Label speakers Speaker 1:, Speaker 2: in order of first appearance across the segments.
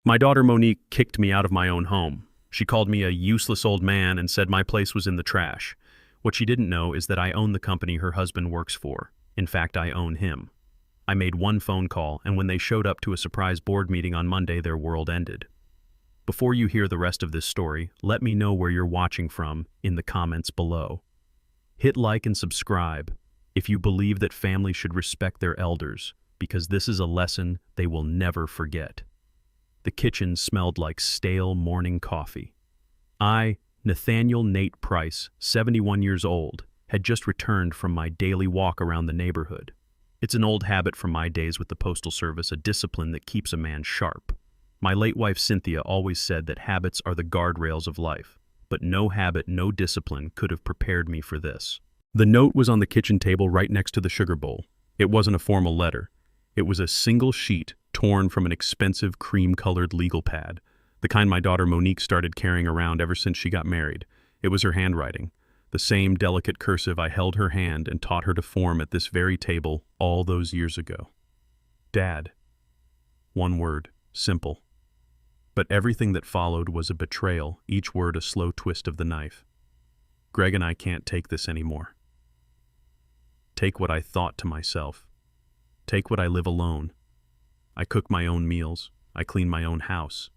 Speaker 1: My daughter Monique kicked me out of my own home. She called me a useless old man and said my place was in the trash. What she didn't know is that I own the company her husband works for. In fact, I own him. I made one phone call, and when they showed up to a surprise board meeting on Monday, their world ended. Before you hear the rest of this story, let me know where you're watching from in the comments below. Hit like and subscribe if you believe that families should respect their elders, because this is a lesson they will never forget. The kitchen smelled like stale morning coffee. I, Nathaniel Nate Price, 71 years old, had just returned from my daily walk around the neighborhood. It's an old habit from my days with the Postal Service, a discipline that keeps a man sharp. My late wife Cynthia always said that habits are the guardrails of life, but no habit, no discipline could have prepared me for this. The note was on the kitchen table right next to the sugar bowl. It wasn't a formal letter. It was a single sheet torn from an expensive cream-colored legal pad, the kind my daughter Monique started carrying around ever since she got married. It was her handwriting, the same delicate cursive I held her hand and taught her to form at this very table all those years ago. Dad. One word, simple. But everything that followed was a betrayal, each word a slow twist of the knife. Greg and I can't take this anymore. Take what I thought to myself. Take what I live alone. I cook my own meals. I clean my own house.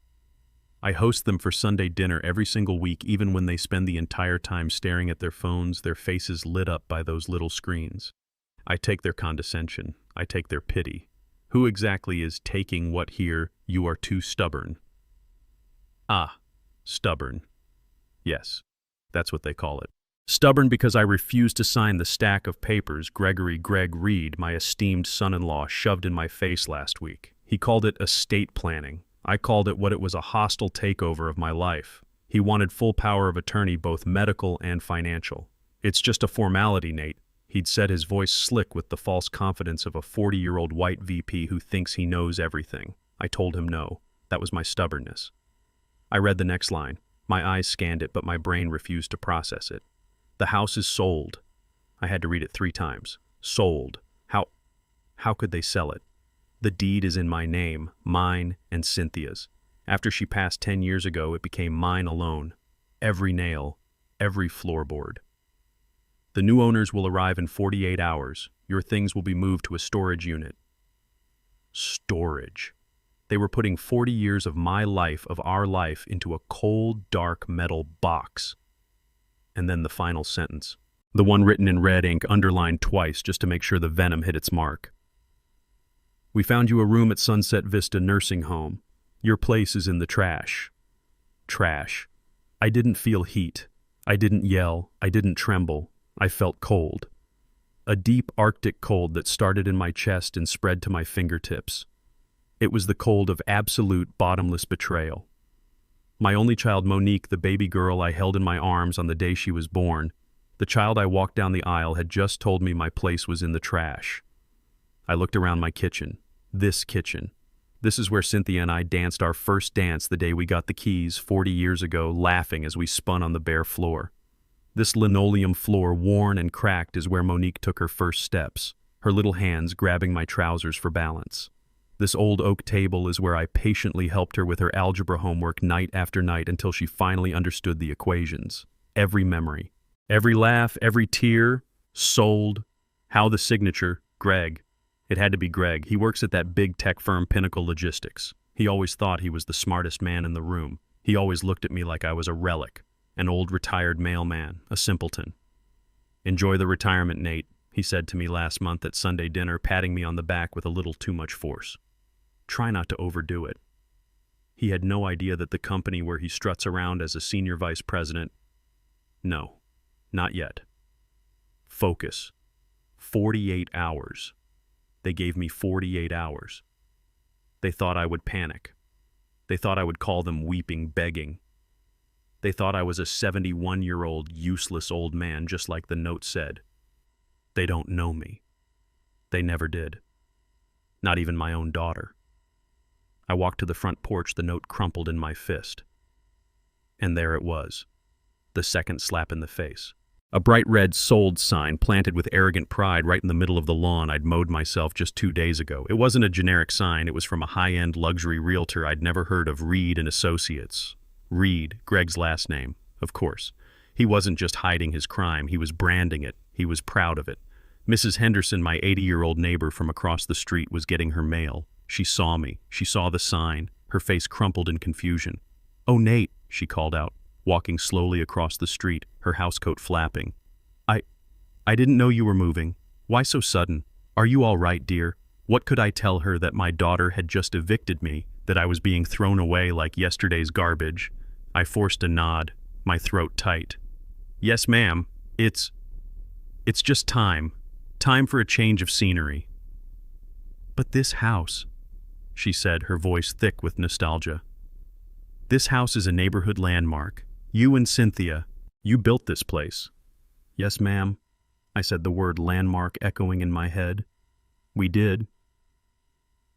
Speaker 1: I host them for Sunday dinner every single week, even when they spend the entire time staring at their phones, their faces lit up by those little screens. I take their condescension. I take their pity. Who exactly is taking what here? You are too stubborn. Ah, stubborn. Yes, that's what they call it. Stubborn because I refused to sign the stack of papers Greg Reed, my esteemed son-in-law, shoved in my face last week. He called it estate planning. I called it what it was, a hostile takeover of my life. He wanted full power of attorney, both medical and financial. It's just a formality, Nate. He'd said, his voice slick with the false confidence of a 40-year-old white VP who thinks he knows everything. I told him no. That was my stubbornness. I read the next line. My eyes scanned it, but my brain refused to process it. The house is sold. I had to read it 3 times. Sold. How could they sell it? The deed is in my name, mine and Cynthia's. After she passed 10 years ago, it became mine alone. Every nail, every floorboard. The new owners will arrive in 48 hours. Your things will be moved to a storage unit. Storage. They were putting 40 years of my life, of our life, into a cold, dark metal box. And then the final sentence. The one written in red ink, underlined twice just to make sure the venom hit its mark. We found you a room at Sunset Vista Nursing Home. Your place is in the trash. Trash. I didn't feel heat. I didn't yell. I didn't tremble. I felt cold. A deep Arctic cold that started in my chest and spread to my fingertips. It was the cold of absolute, bottomless betrayal. My only child, Monique, the baby girl I held in my arms on the day she was born, the child I walked down the aisle, had just told me my place was in the trash. I looked around my kitchen. This kitchen. This is where Cynthia and I danced our first dance the day we got the keys 40 years ago, laughing as we spun on the bare floor. This linoleum floor, worn and cracked, is where Monique took her first steps, her little hands grabbing my trousers for balance. This old oak table is where I patiently helped her with her algebra homework night after night until she finally understood the equations. Every memory, every laugh, every tear, sold. How the signature, Greg. It had to be Greg. He works at that big tech firm, Pinnacle Logistics. He always thought he was the smartest man in the room. He always looked at me like I was a relic, an old retired mailman, a simpleton. Enjoy the retirement, Nate, he said to me last month at Sunday dinner, patting me on the back with a little too much force. Try not to overdo it. He had no idea that the company where he struts around as a senior vice president. No, not yet. Focus. 48 hours. They gave me 48 hours. They thought I would panic. They thought I would call them weeping, begging. They thought I was a 71-year-old, useless old man, just like the note said. They don't know me. They never did. Not even my own daughter. I walked to the front porch, the note crumpled in my fist. And there it was, the second slap in the face. A bright red "sold" sign planted with arrogant pride right in the middle of the lawn I'd mowed myself just 2 days ago. It wasn't a generic sign, it was from a high-end luxury realtor I'd never heard of, Reed and Associates. Reed, Greg's last name, of course. He wasn't just hiding his crime, he was branding it. He was proud of it. Mrs. Henderson, my 80-year-old neighbor from across the street, was getting her mail. She saw me. She saw the sign. Her face crumpled in confusion. "Oh, Nate," she called out, walking slowly across the street, her housecoat flapping. I didn't know you were moving. Why so sudden? Are you all right, dear?" What could I tell her? That my daughter had just evicted me, that I was being thrown away like yesterday's garbage? I forced a nod, my throat tight. "Yes, ma'am. It's just time. Time for a change of scenery." "But this house," she said, her voice thick with nostalgia. "This house is a neighborhood landmark. You and Cynthia, you built this place." "Yes, ma'am," I said, the word landmark echoing in my head. "We did."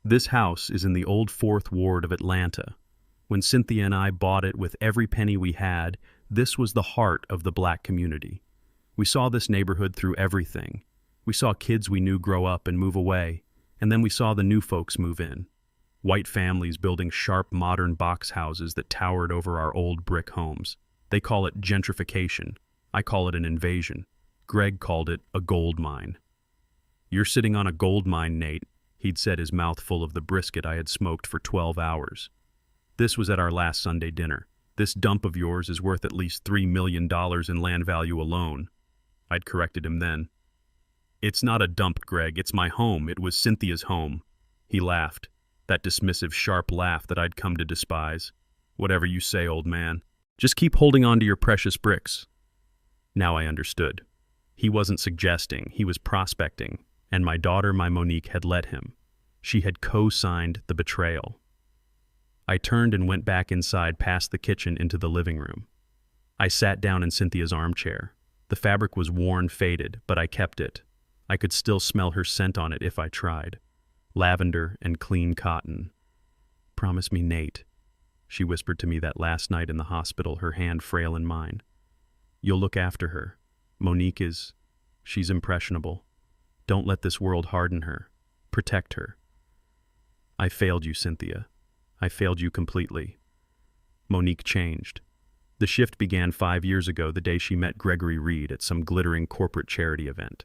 Speaker 1: "This house is in the old 4th Ward of Atlanta. When Cynthia and I bought it with every penny we had, this was the heart of the black community. We saw this neighborhood through everything. We saw kids we knew grow up and move away, and then we saw the new folks move in. White families building sharp modern box houses that towered over our old brick homes. They call it gentrification. I call it an invasion. Greg called it a gold mine. "You're sitting on a gold mine, Nate," he'd said, his mouth full of the brisket I had smoked for 12 hours. "This was at our last Sunday dinner. This dump of yours is worth at least $3 million in land value alone." I'd corrected him then. "It's not a dump, Greg. It's my home. It was Cynthia's home." He laughed, that dismissive, sharp laugh that I'd come to despise. "Whatever you say, old man. Just keep holding on to your precious bricks." Now I understood. He wasn't suggesting, he was prospecting, and my daughter, my Monique, had let him. She had co-signed the betrayal. I turned and went back inside past the kitchen into the living room. I sat down in Cynthia's armchair. The fabric was worn, faded, but I kept it. I could still smell her scent on it if I tried. Lavender and clean cotton. "Promise me, Nate," she whispered to me that last night in the hospital, her hand frail in mine. "You'll look after her. Monique she's impressionable. Don't let this world harden her. Protect her." "I failed you, Cynthia. I failed you completely." Monique changed. The shift began 5 years ago, the day she met Gregory Reed at some glittering corporate charity event.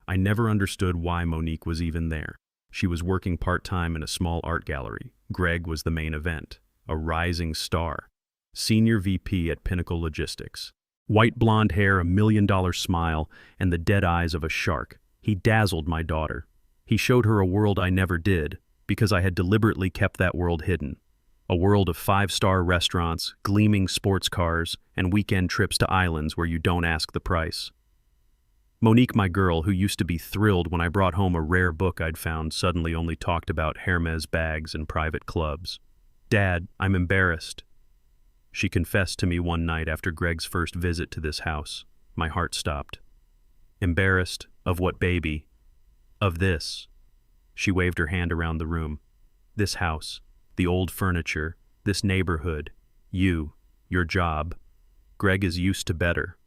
Speaker 1: I never understood why Monique was even there. She was working part-time in a small art gallery. Greg was the main event, a rising star, senior VP at Pinnacle Logistics. White blonde hair, a $1 million smile, and the dead eyes of a shark. He dazzled my daughter. He showed her a world I never did, because I had deliberately kept that world hidden. A world of 5-star restaurants, gleaming sports cars, and weekend trips to islands where you don't ask the price. Monique, my girl, who used to be thrilled when I brought home a rare book I'd found, suddenly only talked about Hermes bags and private clubs. "Dad, I'm embarrassed," she confessed to me one night after Greg's first visit to this house. My heart stopped. "Embarrassed? Of what, baby?" "Of this." She waved her hand around the room. "This house, the old furniture, this neighborhood, you, your job. Greg is used to better."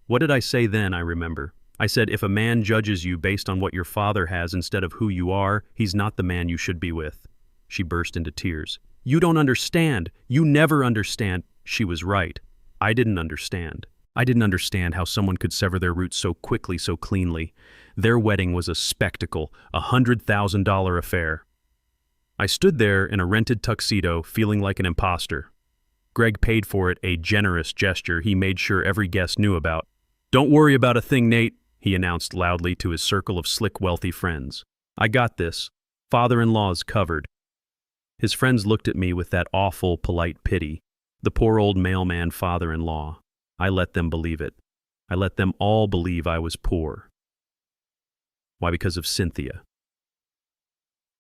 Speaker 1: What did I say then, I remember? I said, if a man judges you based on what your father has instead of who you are, he's not the man you should be with. She burst into tears. "You don't understand. You never understand." She was right. I didn't understand. I didn't understand how someone could sever their roots so quickly, so cleanly. Their wedding was a spectacle, a $100,000 affair. I stood there in a rented tuxedo, feeling like an imposter. Greg paid for it, a generous gesture he made sure every guest knew about. "Don't worry about a thing, Nate," he announced loudly to his circle of slick, wealthy friends. "I got this. Father-in-law's covered." His friends looked at me with that awful, polite pity. The poor old mailman father-in-law. I let them believe it. I let them all believe I was poor. Why? Because of Cynthia.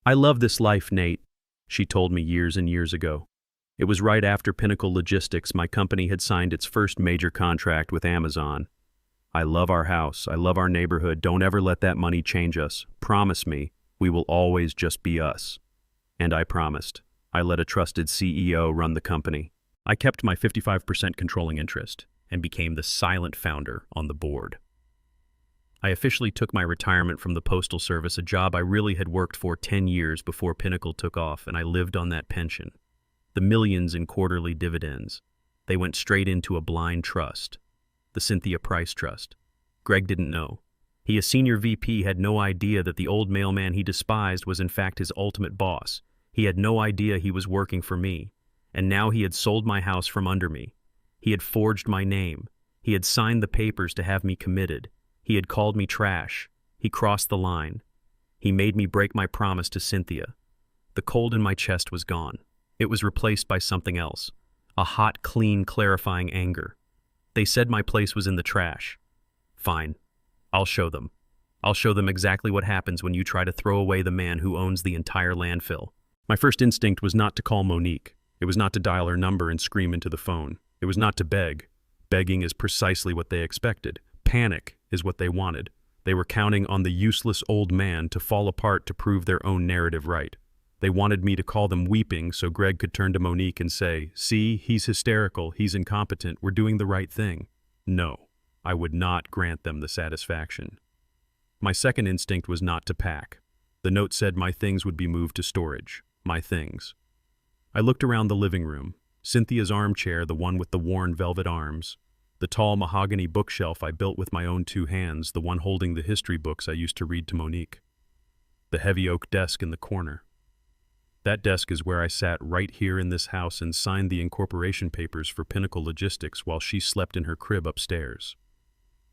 Speaker 1: "I love this life, Nate," she told me years and years ago. It was right after Pinnacle Logistics, my company, had signed its first major contract with Amazon. "I love our house. I love our neighborhood. Don't ever let that money change us. Promise me, we will always just be us." And I promised. I let a trusted CEO run the company. I kept my 55% controlling interest, and became the silent founder on the board. I officially took my retirement from the Postal Service, a job I really had worked for 10 years before Pinnacle took off, and I lived on that pension. The millions in quarterly dividends. They went straight into a blind trust, the Cynthia Price Trust. Greg didn't know. He, a senior VP, had no idea that the old mailman he despised was in fact his ultimate boss. He had no idea he was working for me. And now he had sold my house from under me. He had forged my name. He had signed the papers to have me committed. He had called me trash. He crossed the line. He made me break my promise to Cynthia. The cold in my chest was gone. It was replaced by something else. A hot, clean, clarifying anger. They said my place was in the trash. Fine. I'll show them. I'll show them exactly what happens when you try to throw away the man who owns the entire landfill. My first instinct was not to call Monique. It was not to dial her number and scream into the phone. It was not to beg. Begging is precisely what they expected. Panic is what they wanted. They were counting on the useless old man to fall apart to prove their own narrative right. They wanted me to call them weeping so Greg could turn to Monique and say, "See, he's hysterical, he's incompetent, we're doing the right thing." No, I would not grant them the satisfaction. My second instinct was not to pack. The note said my things would be moved to storage. My things. I looked around the living room. Cynthia's armchair, the one with the worn velvet arms. The tall mahogany bookshelf I built with my own 2 hands, the one holding the history books I used to read to Monique. The heavy oak desk in the corner. That desk is where I sat right here in this house and signed the incorporation papers for Pinnacle Logistics while she slept in her crib upstairs.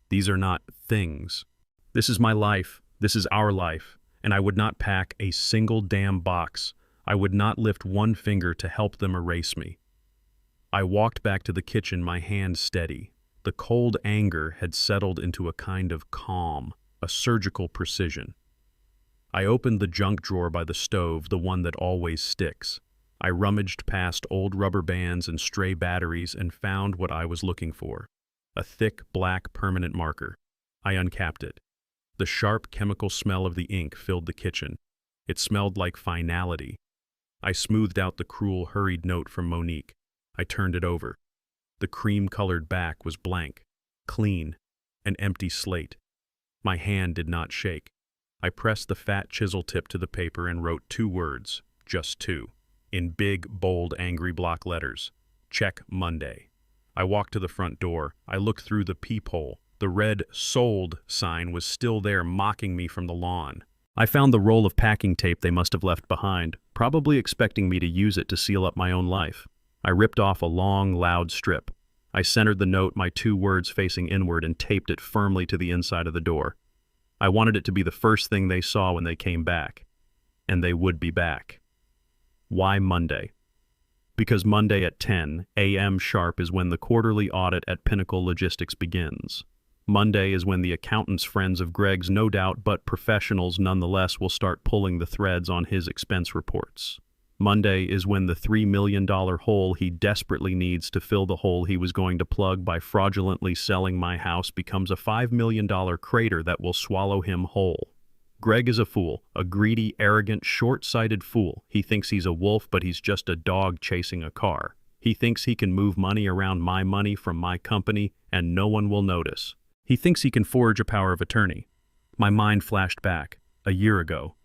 Speaker 1: These are not things. This is my life. This is our life. And I would not pack a single damn box. I would not lift one finger to help them erase me. I walked back to the kitchen, my hand steady. The cold anger had settled into a kind of calm, a surgical precision. I opened the junk drawer by the stove, the one that always sticks. I rummaged past old rubber bands and stray batteries and found what I was looking for. A thick, black permanent marker. I uncapped it. The sharp chemical smell of the ink filled the kitchen. It smelled like finality. I smoothed out the cruel, hurried note from Monique. I turned it over. The cream-colored back was blank, clean, an empty slate. My hand did not shake. I pressed the fat chisel tip to the paper and wrote 2 words, just 2, in big, bold, angry block letters. Check Monday. I walked to the front door. I looked through the peephole. The red "Sold" sign was still there, mocking me from the lawn. I found the roll of packing tape they must have left behind, probably expecting me to use it to seal up my own life. I ripped off a long, loud strip. I centered the note, my 2 words facing inward, and taped it firmly to the inside of the door. I wanted it to be the first thing they saw when they came back. And they would be back. Why Monday? Because Monday at 10 a.m. sharp is when the quarterly audit at Pinnacle Logistics begins. Monday is when the accountant's friends of Greg's, no doubt, but professionals nonetheless, will start pulling the threads on his expense reports. Monday is when the $3 million hole he desperately needs to fill the hole he was going to plug by fraudulently selling my house becomes a $5 million crater that will swallow him whole. Greg is a fool, a greedy, arrogant, short-sighted fool. He thinks he's a wolf, but he's just a dog chasing a car. He thinks he can move money around my money from my company and no one will notice. He thinks he can forge a power of attorney. My mind flashed back, a year ago.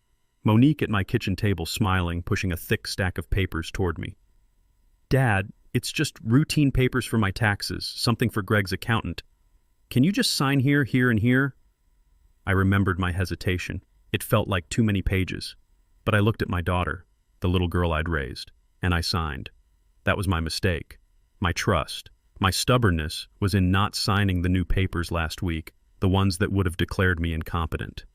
Speaker 1: Monique at my kitchen table smiling, pushing a thick stack of papers toward me. "Dad, it's just routine papers for my taxes, something for Greg's accountant. Can you just sign here, here, and here?" I remembered my hesitation. It felt like too many pages. But I looked at my daughter, the little girl I'd raised, and I signed. That was my mistake. My trust. My stubbornness was in not signing the new papers last week, the ones that would have declared me incompetent.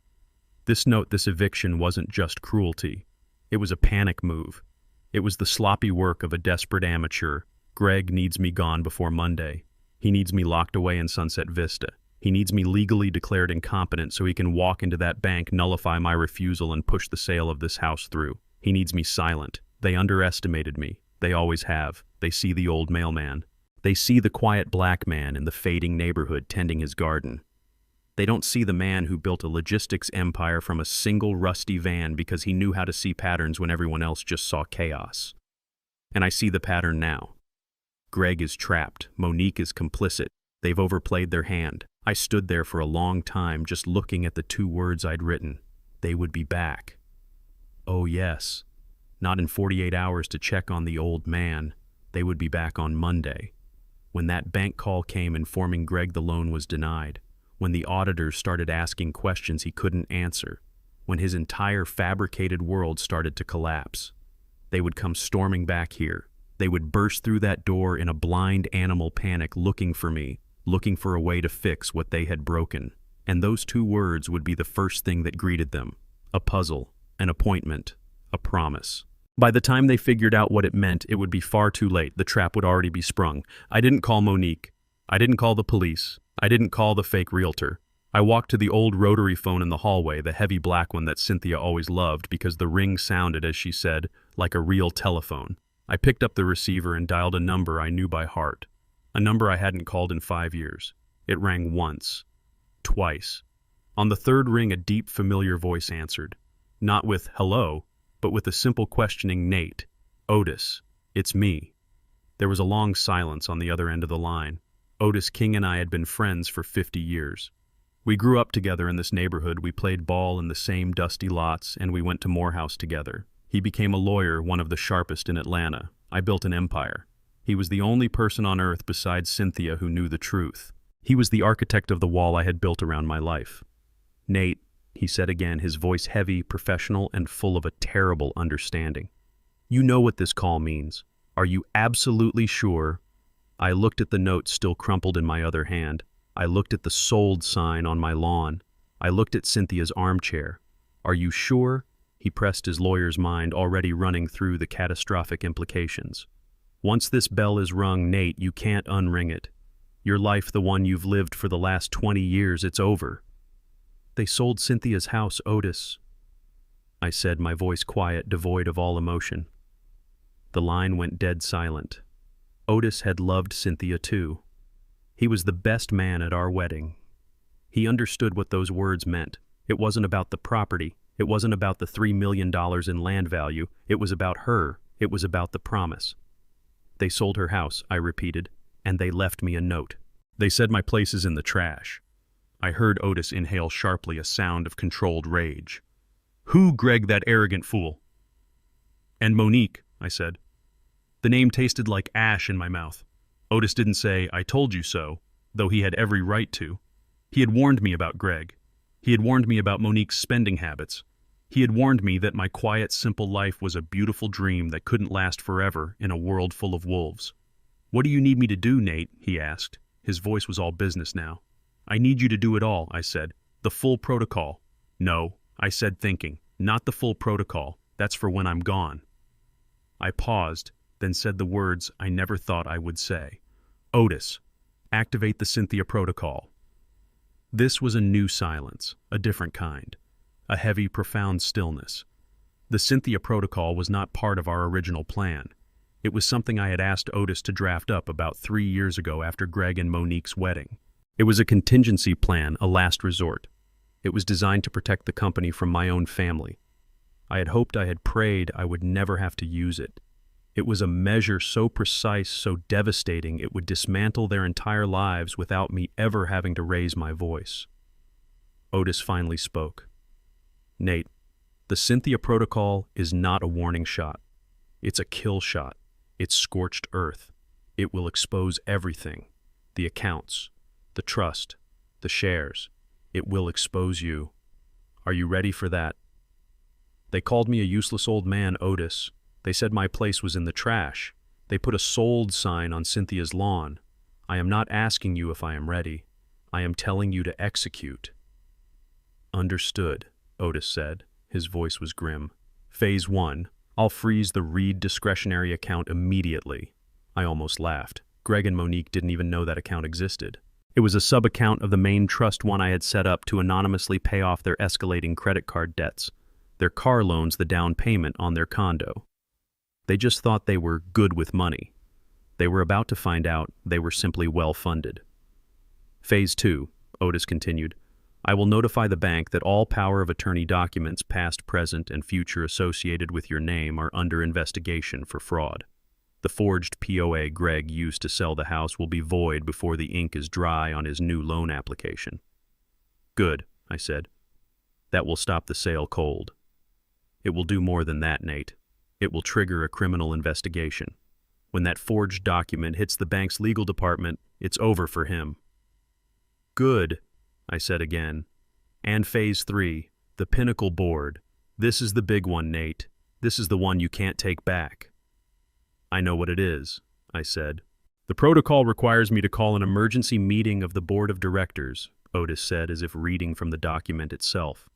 Speaker 1: This note, this eviction, wasn't just cruelty. It was a panic move. It was the sloppy work of a desperate amateur. Greg needs me gone before Monday. He needs me locked away in Sunset Vista. He needs me legally declared incompetent so he can walk into that bank, nullify my refusal, and push the sale of this house through. He needs me silent. They underestimated me. They always have. They see the old mailman. They see the quiet black man in the fading neighborhood tending his garden. They don't see the man who built a logistics empire from a single rusty van because he knew how to see patterns when everyone else just saw chaos. And I see the pattern now. Greg is trapped. Monique is complicit. They've overplayed their hand. I stood there for a long time just looking at the 2 words I'd written. They would be back. Oh yes. Not in 48 hours to check on the old man. They would be back on Monday. When that bank call came informing Greg the loan was denied, when the auditors started asking questions he couldn't answer, when his entire fabricated world started to collapse, they would come storming back here. They would burst through that door in a blind animal panic looking for me, looking for a way to fix what they had broken. And those 2 words would be the first thing that greeted them. A puzzle, an appointment, a promise. By the time they figured out what it meant, it would be far too late. The trap would already be sprung. I didn't call Monique. I didn't call the police. I didn't call the fake realtor. I walked to the old rotary phone in the hallway, the heavy black one that Cynthia always loved because the ring sounded, as she said, like a real telephone. I picked up the receiver and dialed a number I knew by heart. A number I hadn't called in 5 years. It rang once. Twice. On the 3rd ring, a deep, familiar voice answered. Not with hello, but with a simple questioning Nate. Otis, it's me. There was a long silence on the other end of the line. Otis King and I had been friends for 50 years. We grew up together in this neighborhood, we played ball in the same dusty lots, and we went to Morehouse together. He became a lawyer, one of the sharpest in Atlanta. I built an empire. He was the only person on earth besides Cynthia who knew the truth. He was the architect of the wall I had built around my life. Nate, he said again, his voice heavy, professional, and full of a terrible understanding. You know what this call means. Are you absolutely sure? I looked at the note still crumpled in my other hand. I looked at the sold sign on my lawn. I looked at Cynthia's armchair. Are you sure? He pressed his lawyer's mind, already running through the catastrophic implications. Once this bell is rung, Nate, you can't unring it. Your life, the one you've lived for the last 20 years, it's over. They sold Cynthia's house, Otis, I said, my voice quiet, devoid of all emotion. The line went dead silent. Otis had loved Cynthia too. He was the best man at our wedding. He understood what those words meant. It wasn't about the property. It wasn't about the $3 million in land value. It was about her. It was about the promise. They sold her house, I repeated, and they left me a note. They said my place is in the trash. I heard Otis inhale sharply, a sound of controlled rage. Who, Greg, that arrogant fool? And Monique, I said. The name tasted like ash in my mouth. Otis didn't say, I told you so, though he had every right to. He had warned me about Greg. He had warned me about Monique's spending habits. He had warned me that my quiet, simple life was a beautiful dream that couldn't last forever in a world full of wolves. What do you need me to do, Nate? He asked. His voice was all business now. I need you to do it all, I said. The full protocol. No, I said, thinking. Not the full protocol. That's for when I'm gone. I paused, then said the words I never thought I would say. Otis, activate the Cynthia protocol. This was a new silence, a different kind. A heavy, profound stillness. The Cynthia protocol was not part of our original plan. It was something I had asked Otis to draft up about 3 years ago after Greg and Monique's wedding. It was a contingency plan, a last resort. It was designed to protect the company from my own family. I had hoped, I had prayed I would never have to use it. It was a measure so precise, so devastating, it would dismantle their entire lives without me ever having to raise my voice. Otis finally spoke. Nate, the Cynthia protocol is not a warning shot. It's a kill shot. It's scorched earth. It will expose everything. The accounts, the trust, the shares. It will expose you. Are you ready for that? They called me a useless old man, Otis. They said my place was in the trash. They put a sold sign on Cynthia's lawn. I am not asking you if I am ready. I am telling you to execute. Understood, Otis said. His voice was grim. Phase 1. I'll freeze the Reed discretionary account immediately. I almost laughed. Greg and Monique didn't even know that account existed. It was a sub-account of the main trust one I had set up to anonymously pay off their escalating credit card debts, their car loans, the down payment on their condo. They just thought they were good with money. They were about to find out they were simply well-funded. Phase 2, Otis continued. I will notify the bank that all power of attorney documents, past, present, and future associated with your name are under investigation for fraud. The forged POA Greg used to sell the house will be void before the ink is dry on his new loan application. Good, I said. That will stop the sale cold. It will do more than that, Nate. It will trigger a criminal investigation. When that forged document hits the bank's legal department, it's over for him. Good, I said again. And phase 3, the pinnacle board. This is the big one, Nate. This is the one you can't take back. I know what it is, I said. The protocol requires me to call an emergency meeting of the board of directors, Otis said, as if reading from the document itself.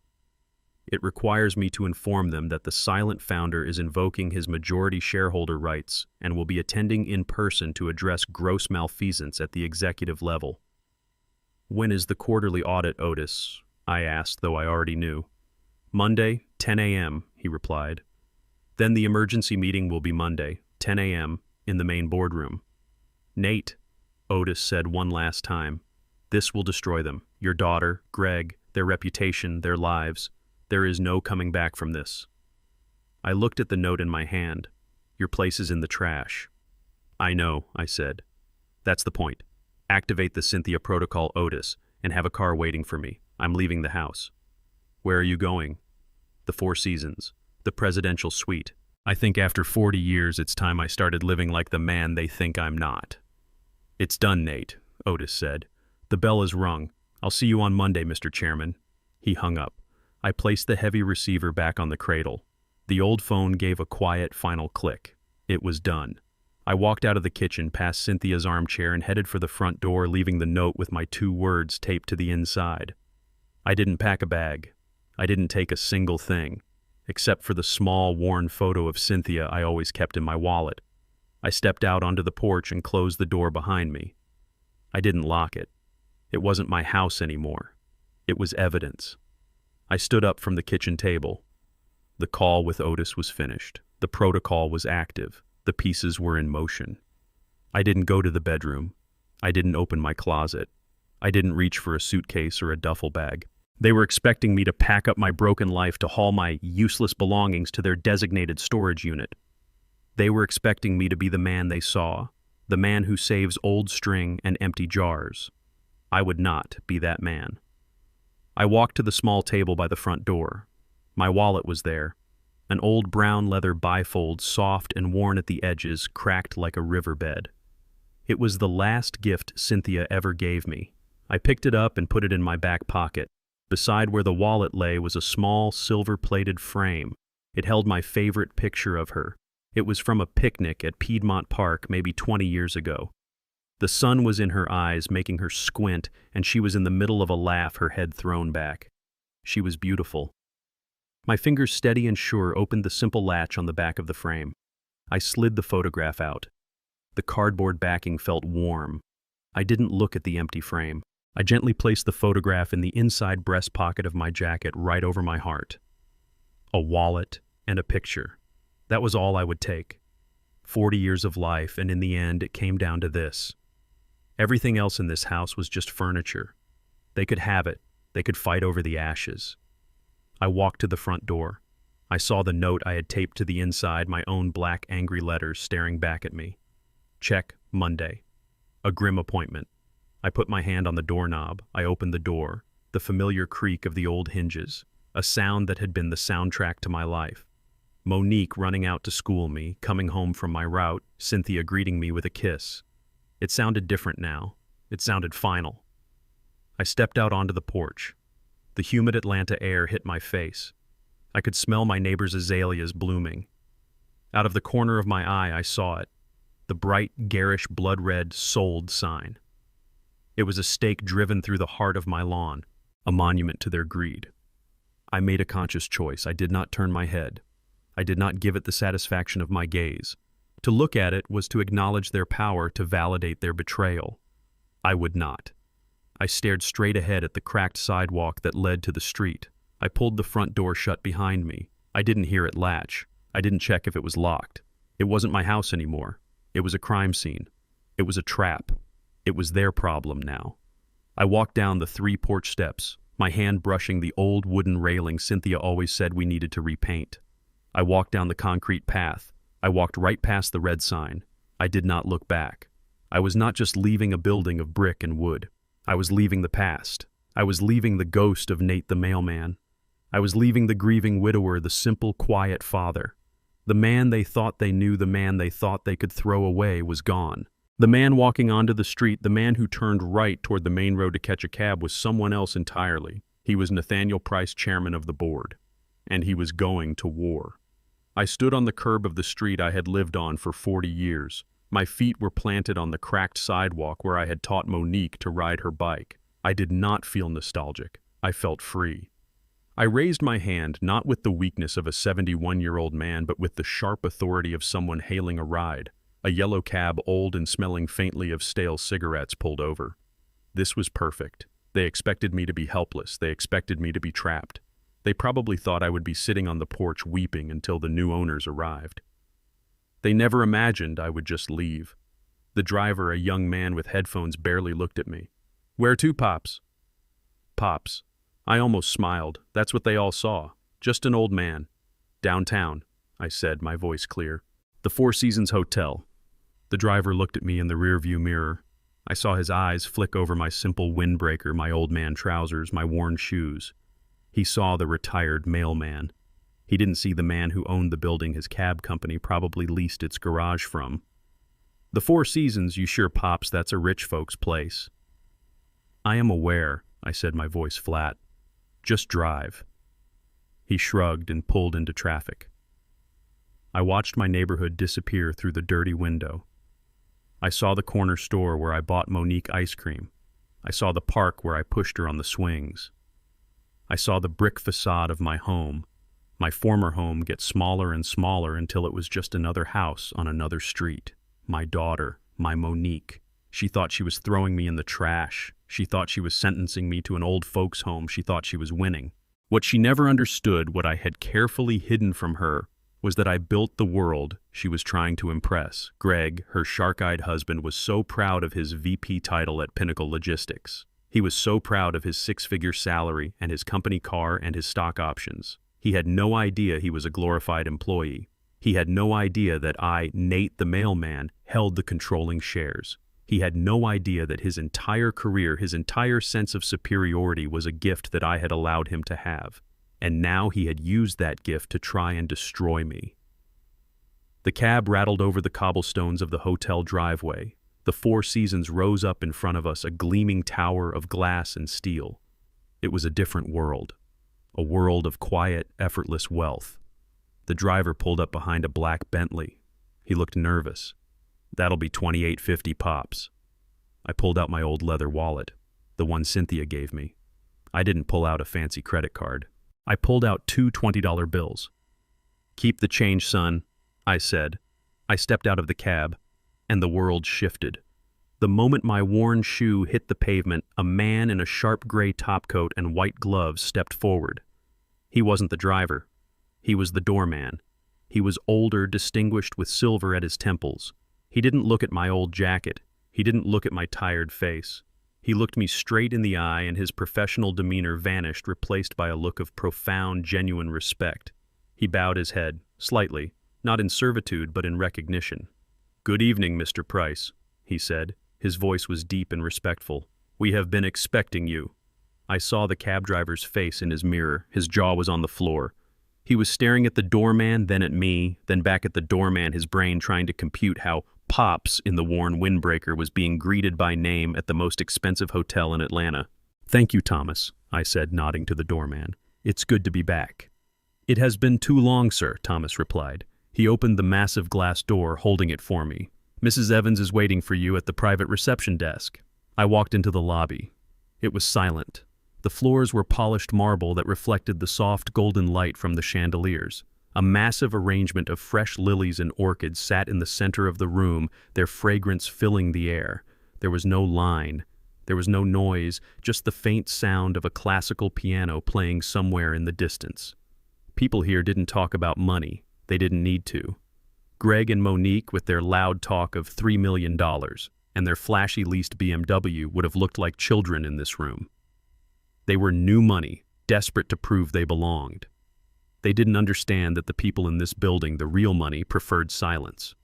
Speaker 1: It requires me to inform them that the silent founder is invoking his majority shareholder rights and will be attending in person to address gross malfeasance at the executive level. When is the quarterly audit, Otis? I asked, though I already knew. Monday, 10 a.m., he replied. Then the emergency meeting will be Monday, 10 a.m., in the main boardroom. Nate, Otis said one last time, this will destroy them. Your daughter, Greg, their reputation, their lives. There is no coming back from this. I looked at the note in my hand. Your place is in the trash. I know, I said. That's the point. Activate the Cynthia protocol, Otis, and have a car waiting for me. I'm leaving the house. Where are you going? The Four Seasons. The presidential suite. I think after 40 years it's time I started living like the man they think I'm not. It's done, Nate, Otis said. The bell is rung. I'll see you on Monday, Mr. Chairman. He hung up. I placed the heavy receiver back on the cradle. The old phone gave a quiet final click. It was done. I walked out of the kitchen past Cynthia's armchair and headed for the front door, leaving the note with my 2 words taped to the inside. I didn't pack a bag. I didn't take a single thing, except for the small, worn photo of Cynthia I always kept in my wallet. I stepped out onto the porch and closed the door behind me. I didn't lock it. It wasn't my house anymore. It was evidence. I stood up from the kitchen table. The call with Otis was finished. The protocol was active. The pieces were in motion. I didn't go to the bedroom. I didn't open my closet. I didn't reach for a suitcase or a duffel bag. They were expecting me to pack up my broken life to haul my useless belongings to their designated storage unit. They were expecting me to be the man they saw, the man who saves old string and empty jars. I would not be that man. I walked to the small table by the front door. My wallet was there. An old brown leather bifold, soft and worn at the edges, cracked like a riverbed. It was the last gift Cynthia ever gave me. I picked it up and put it in my back pocket. Beside where the wallet lay was a small, silver-plated frame. It held my favorite picture of her. It was from a picnic at Piedmont Park maybe 20 years ago. The sun was in her eyes, making her squint, and she was in the middle of a laugh, her head thrown back. She was beautiful. My fingers, steady and sure, opened the simple latch on the back of the frame. I slid the photograph out. The cardboard backing felt warm. I didn't look at the empty frame. I gently placed the photograph in the inside breast pocket of my jacket right over my heart. A wallet and a picture. That was all I would take. 40 years of life, and in the end it came down to this. Everything else in this house was just furniture. They could have it. They could fight over the ashes. I walked to the front door. I saw the note I had taped to the inside, my own black angry letters staring back at me. Check, Monday. A grim appointment. I put my hand on the doorknob. I opened the door. The familiar creak of the old hinges. A sound that had been the soundtrack to my life. Monique running out to school me, coming home from my route, Cynthia greeting me with a kiss. It sounded different now. It sounded final. I stepped out onto the porch. The humid Atlanta air hit my face. I could smell my neighbor's azaleas blooming. Out of the corner of my eye, I saw it. The bright, garish, blood-red "Sold" sign. It was a stake driven through the heart of my lawn, a monument to their greed. I made a conscious choice. I did not turn my head. I did not give it the satisfaction of my gaze. To look at it was to acknowledge their power, to validate their betrayal. I would not. I stared straight ahead at the cracked sidewalk that led to the street. I pulled the front door shut behind me. I didn't hear it latch. I didn't check if it was locked. It wasn't my house anymore. It was a crime scene. It was a trap. It was their problem now. I walked down the 3 porch steps, my hand brushing the old wooden railing Cynthia always said we needed to repaint. I walked down the concrete path. I walked right past the red sign. I did not look back. I was not just leaving a building of brick and wood. I was leaving the past. I was leaving the ghost of Nate the mailman. I was leaving the grieving widower, the simple, quiet father. The man they thought they knew, the man they thought they could throw away, was gone. The man walking onto the street, the man who turned right toward the main road to catch a cab, was someone else entirely. He was Nathaniel Price, chairman of the board. And he was going to war. I stood on the curb of the street I had lived on for 40 years. My feet were planted on the cracked sidewalk where I had taught Monique to ride her bike. I did not feel nostalgic. I felt free. I raised my hand, not with the weakness of a 71-year-old man, but with the sharp authority of someone hailing a ride. A yellow cab, old and smelling faintly of stale cigarettes, pulled over. This was perfect. They expected me to be helpless. They expected me to be trapped. They probably thought I would be sitting on the porch weeping until the new owners arrived. They never imagined I would just leave. The driver, a young man with headphones, barely looked at me. "Where to, Pops?" "Pops." I almost smiled. That's what they all saw. Just an old man. "Downtown," I said, my voice clear. "The Four Seasons Hotel." The driver looked at me in the rearview mirror. I saw his eyes flick over my simple windbreaker, my old man trousers, my worn shoes. He saw the retired mailman. He didn't see the man who owned the building his cab company probably leased its garage from. "The Four Seasons, you sure, Pops, that's a rich folks' place." "I am aware," I said, my voice flat. "Just drive." He shrugged and pulled into traffic. I watched my neighborhood disappear through the dirty window. I saw the corner store where I bought Monique ice cream. I saw the park where I pushed her on the swings. I saw the brick facade of my home, my former home, get smaller and smaller until it was just another house on another street. My daughter, my Monique. She thought she was throwing me in the trash. She thought she was sentencing me to an old folks' home. She thought she was winning. What she never understood, what I had carefully hidden from her, was that I built the world she was trying to impress. Greg, her shark-eyed husband, was so proud of his VP title at Pinnacle Logistics. He was so proud of his 6-figure salary and his company car and his stock options. He had no idea he was a glorified employee. He had no idea that I, Nate the mailman, held the controlling shares. He had no idea that his entire career, his entire sense of superiority, was a gift that I had allowed him to have. And now he had used that gift to try and destroy me. The cab rattled over the cobblestones of the hotel driveway. The Four Seasons rose up in front of us, a gleaming tower of glass and steel. It was a different world, a world of quiet, effortless wealth. The driver pulled up behind a black Bentley. He looked nervous. "That'll be $28.50, Pops." I pulled out my old leather wallet, the one Cynthia gave me. I didn't pull out a fancy credit card. I pulled out 2 $20 bills. "Keep the change, son," I said. I stepped out of the cab, and the world shifted. The moment my worn shoe hit the pavement, a man in a sharp gray topcoat and white gloves stepped forward. He wasn't the driver. He was the doorman. He was older, distinguished with silver at his temples. He didn't look at my old jacket. He didn't look at my tired face. He looked me straight in the eye, and his professional demeanor vanished, replaced by a look of profound, genuine respect. He bowed his head, slightly, not in servitude but in recognition. "Good evening, Mr. Price," he said. His voice was deep and respectful. "We have been expecting you." I saw the cab driver's face in his mirror. His jaw was on the floor. He was staring at the doorman, then at me, then back at the doorman, his brain trying to compute how Pops in the worn windbreaker was being greeted by name at the most expensive hotel in Atlanta. "Thank you, Thomas," I said, nodding to the doorman. "It's good to be back." "It has been too long, sir," Thomas replied. He opened the massive glass door, holding it for me. "Mrs. Evans is waiting for you at the private reception desk." I walked into the lobby. It was silent. The floors were polished marble that reflected the soft golden light from the chandeliers. A massive arrangement of fresh lilies and orchids sat in the center of the room, their fragrance filling the air. There was no line. There was no noise, just the faint sound of a classical piano playing somewhere in the distance. People here didn't talk about money. They didn't need to. Greg and Monique, with their loud talk of $3 million and their flashy leased BMW, would have looked like children in this room. They were new money, desperate to prove they belonged. They didn't understand that the people in this building, the real money, preferred silence.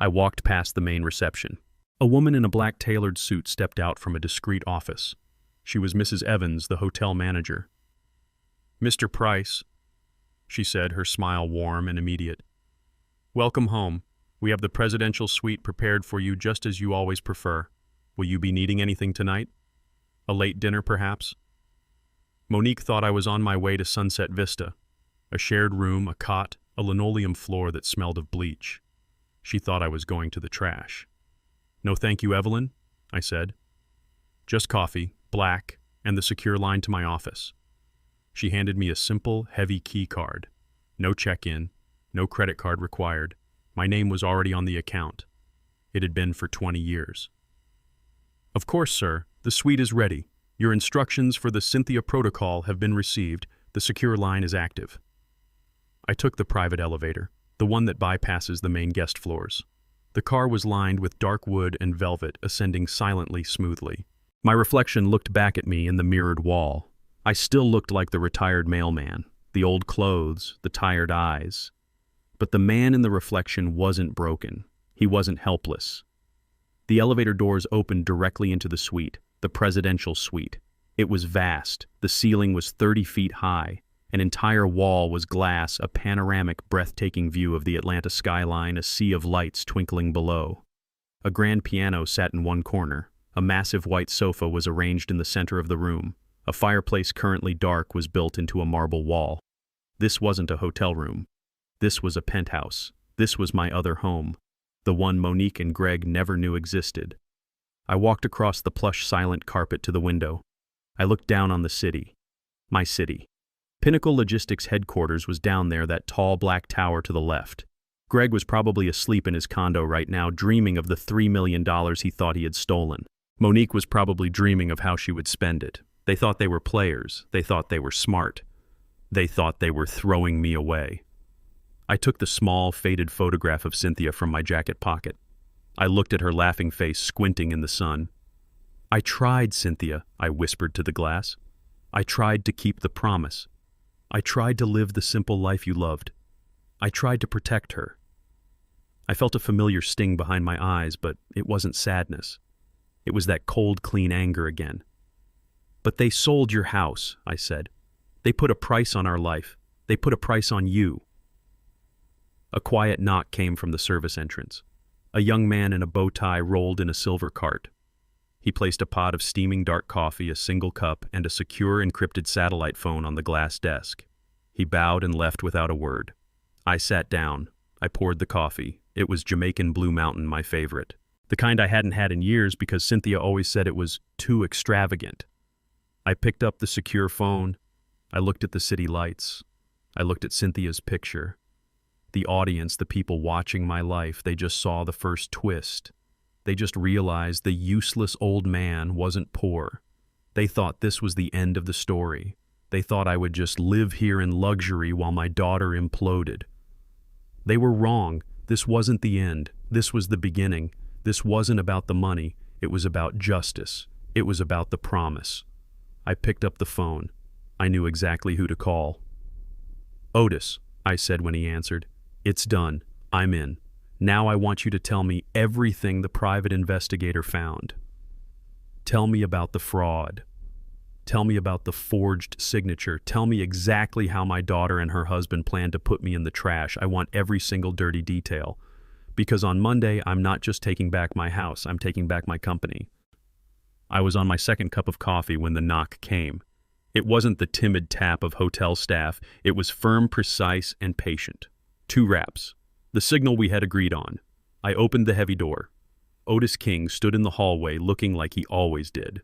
Speaker 1: I walked past the main reception. A woman in a black tailored suit stepped out from a discreet office. She was Mrs. Evans, the hotel manager. "Mr. Price," she said, her smile warm and immediate. "Welcome home. We have the presidential suite prepared for you just as you always prefer. Will you be needing anything tonight? A late dinner, perhaps?" Monique thought I was on my way to Sunset Vista. A shared room, a cot, a linoleum floor that smelled of bleach. She thought I was going to the trash. "No thank you, Evelyn," I said. "Just coffee, black, and the secure line to my office." She handed me a simple, heavy key card. No check-in, no credit card required. My name was already on the account. It had been for 20 years. "Of course, sir. The suite is ready. Your instructions for the Cynthia protocol have been received. The secure line is active." I took the private elevator, the one that bypasses the main guest floors. The car was lined with dark wood and velvet, ascending silently, smoothly. My reflection looked back at me in the mirrored wall. I still looked like the retired mailman, the old clothes, the tired eyes. But the man in the reflection wasn't broken. He wasn't helpless. The elevator doors opened directly into the suite, the presidential suite. It was vast. The ceiling was 30 feet high. An entire wall was glass, a panoramic, breathtaking view of the Atlanta skyline, a sea of lights twinkling below. A grand piano sat in one corner. A massive white sofa was arranged in the center of the room. A fireplace currently dark was built into a marble wall. This wasn't a hotel room. This was a penthouse. This was my other home, the one Monique and Greg never knew existed. I walked across the plush silent carpet to the window. I looked down on the city. My city. Pinnacle Logistics headquarters was down there, that tall black tower to the left. Greg was probably asleep in his condo right now, dreaming of the $3 million he thought he had stolen. Monique was probably dreaming of how she would spend it. They thought they were players. They thought they were smart. They thought they were throwing me away. I took the small, faded photograph of Cynthia from my jacket pocket. I looked at her laughing face squinting in the sun. "I tried, Cynthia," I whispered to the glass. "I tried to keep the promise. I tried to live the simple life you loved. I tried to protect her." I felt a familiar sting behind my eyes, but it wasn't sadness. It was that cold, clean anger again. "But they sold your house," I said. "They put a price on our life. They put a price on you." A quiet knock came from the service entrance. A young man in a bow tie rolled in a silver cart. He placed a pot of steaming dark coffee, a single cup, and a secure encrypted satellite phone on the glass desk. He bowed and left without a word. I sat down. I poured the coffee. It was Jamaican Blue Mountain, my favorite. The kind I hadn't had in years because Cynthia always said it was too extravagant. I picked up the secure phone. I looked at the city lights. I looked at Cynthia's picture. The audience, the people watching my life, they just saw the first twist. They just realized the useless old man wasn't poor. They thought this was the end of the story. They thought I would just live here in luxury while my daughter imploded. They were wrong. This wasn't the end. This was the beginning. This wasn't about the money. It was about justice. It was about the promise. I picked up the phone. I knew exactly who to call. "Otis," I said when he answered. "It's done. I'm in. Now I want you to tell me everything the private investigator found. Tell me about the fraud. Tell me about the forged signature. Tell me exactly how my daughter and her husband planned to put me in the trash. I want every single dirty detail. Because on Monday, I'm not just taking back my house, I'm taking back my company." I was on my second cup of coffee when the knock came. It wasn't the timid tap of hotel staff. It was firm, precise, and patient. 2 raps. The signal we had agreed on. I opened the heavy door. Otis King stood in the hallway looking like he always did.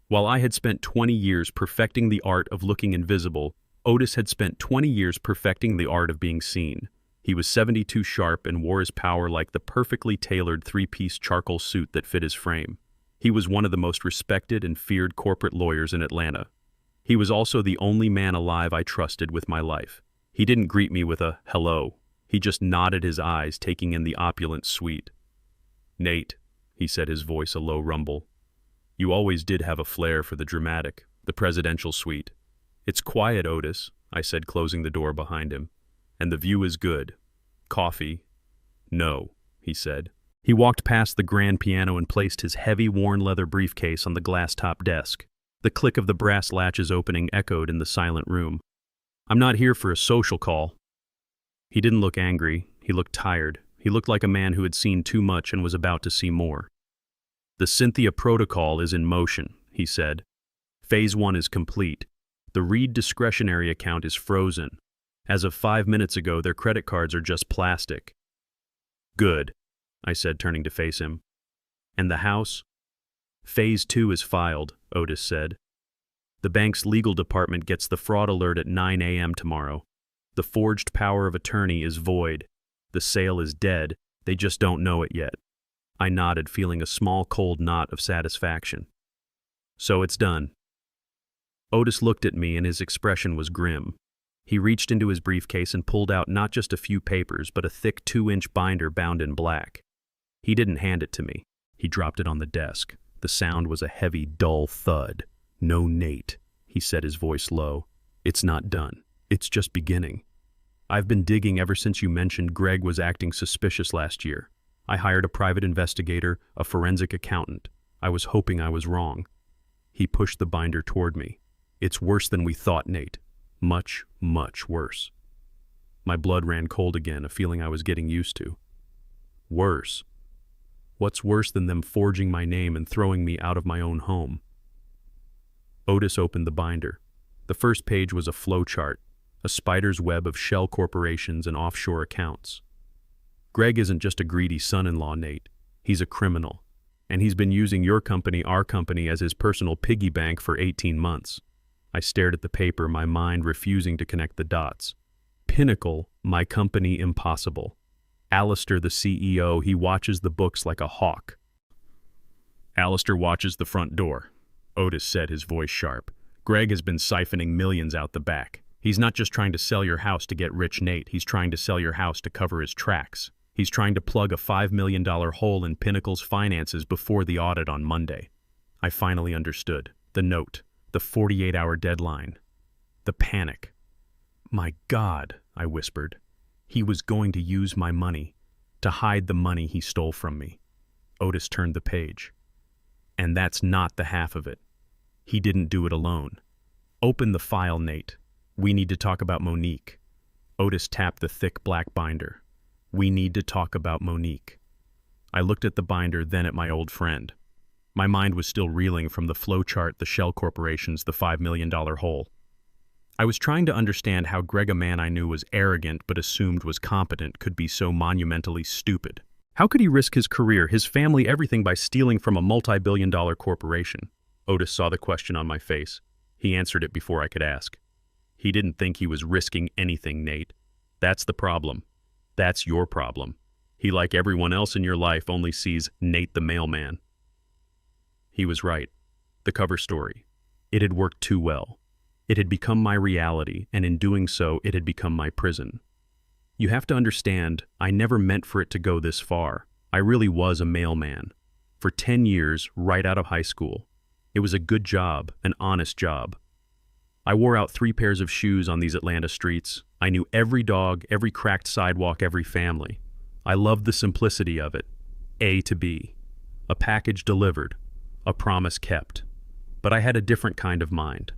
Speaker 1: While I had spent 20 years perfecting the art of looking invisible, Otis had spent 20 years perfecting the art of being seen. He was 72 sharp and wore his power like the perfectly tailored 3-piece charcoal suit that fit his frame. He was one of the most respected and feared corporate lawyers in Atlanta. He was also the only man alive I trusted with my life. He didn't greet me with a hello. He just nodded his eyes, taking in the opulent suite. "Nate," he said, his voice a low rumble. "You always did have a flair for the dramatic, the presidential suite." "It's quiet, Otis," I said, closing the door behind him. "And the view is good. Coffee?" "No," he said. He walked past the grand piano and placed his heavy, worn leather briefcase on the glass-top desk. The click of the brass latches opening echoed in the silent room. "I'm not here for a social call." He didn't look angry. He looked tired. He looked like a man who had seen too much and was about to see more. "The Cynthia protocol is in motion," he said. "Phase 1 is complete. The Reed discretionary account is frozen. As of 5 minutes ago, their credit cards are just plastic." "Good," I said, turning to face him. "And the house?" "Phase 2 is filed," Otis said. "The bank's legal department gets the fraud alert at 9 a.m. tomorrow. The forged power of attorney is void. The sale is dead. They just don't know it yet." I nodded, feeling a small cold knot of satisfaction. "So it's done." Otis looked at me and his expression was grim. He reached into his briefcase and pulled out not just a few papers, but a thick 2-inch binder bound in black. He didn't hand it to me. He dropped it on the desk. The sound was a heavy, dull thud. "No, Nate," he said, his voice low. "It's not done. It's just beginning. I've been digging ever since you mentioned Greg was acting suspicious last year. I hired a private investigator, a forensic accountant. I was hoping I was wrong." He pushed the binder toward me. "It's worse than we thought, Nate. Much, much worse." My blood ran cold again, a feeling I was getting used to. Worse? What's worse than them forging my name and throwing me out of my own home? Otis opened the binder. The first page was a flowchart, a spider's web of shell corporations and offshore accounts. "Greg isn't just a greedy son-in-law, Nate. He's a criminal. And he's been using your company, our company, as his personal piggy bank for 18 months. I stared at the paper, my mind refusing to connect the dots. Pinnacle, my company, impossible. Alistair, the CEO, he watches the books like a hawk. Alistair watches the front door," Otis said, his voice sharp. "Greg has been siphoning millions out the back. He's not just trying to sell your house to get rich, Nate. He's trying to sell your house to cover his tracks. He's trying to plug a $5 million hole in Pinnacle's finances before the audit on Monday." I finally understood. The note, the 48-hour deadline, the panic. "My God," I whispered. "He was going to use my money, to hide the money he stole from me." Otis turned the page. "And that's not the half of it. He didn't do it alone. Open the file, Nate. We need to talk about Monique." Otis tapped the thick black binder. "We need to talk about Monique." I looked at the binder, then at my old friend. My mind was still reeling from the flowchart, the shell corporations, the $5 million hole. I was trying to understand how Greg, a man I knew was arrogant but assumed was competent, could be so monumentally stupid. How could he risk his career, his family, everything by stealing from a multi-billion-dollar corporation? Otis saw the question on my face. He answered it before I could ask. "He didn't think he was risking anything, Nate. That's the problem. That's your problem. He, like everyone else in your life, only sees Nate the mailman." He was right. The cover story. It had worked too well. It had become my reality, and in doing so, it had become my prison. You have to understand, I never meant for it to go this far. I really was a mailman. For 10 years, right out of high school. It was a good job, an honest job. I wore out 3 pairs of shoes on these Atlanta streets. I knew every dog, every cracked sidewalk, every family. I loved the simplicity of it. A to B. A package delivered. A promise kept. But I had a different kind of mind.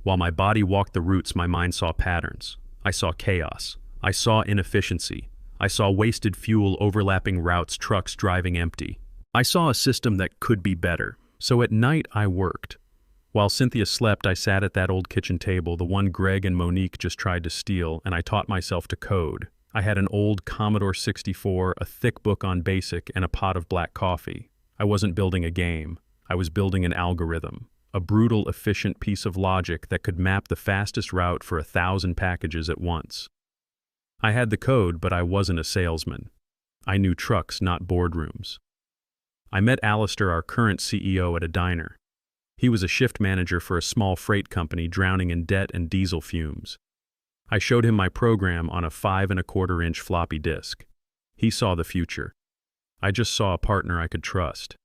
Speaker 1: While my body walked the routes, my mind saw patterns. I saw chaos. I saw inefficiency. I saw wasted fuel, overlapping routes, trucks driving empty. I saw a system that could be better. So at night, I worked. While Cynthia slept, I sat at that old kitchen table, the one Greg and Monique just tried to steal, and I taught myself to code. I had an old Commodore 64, a thick book on BASIC, and a pot of black coffee. I wasn't building a game. I was building an algorithm, a brutal, efficient piece of logic that could map the fastest route for 1,000 packages at once. I had the code, but I wasn't a salesman. I knew trucks, not boardrooms. I met Alistair, our current CEO, at a diner. He was a shift manager for a small freight company drowning in debt and diesel fumes. I showed him my program on a 5¼ inch floppy disk. He saw the future. I just saw a partner I could trust.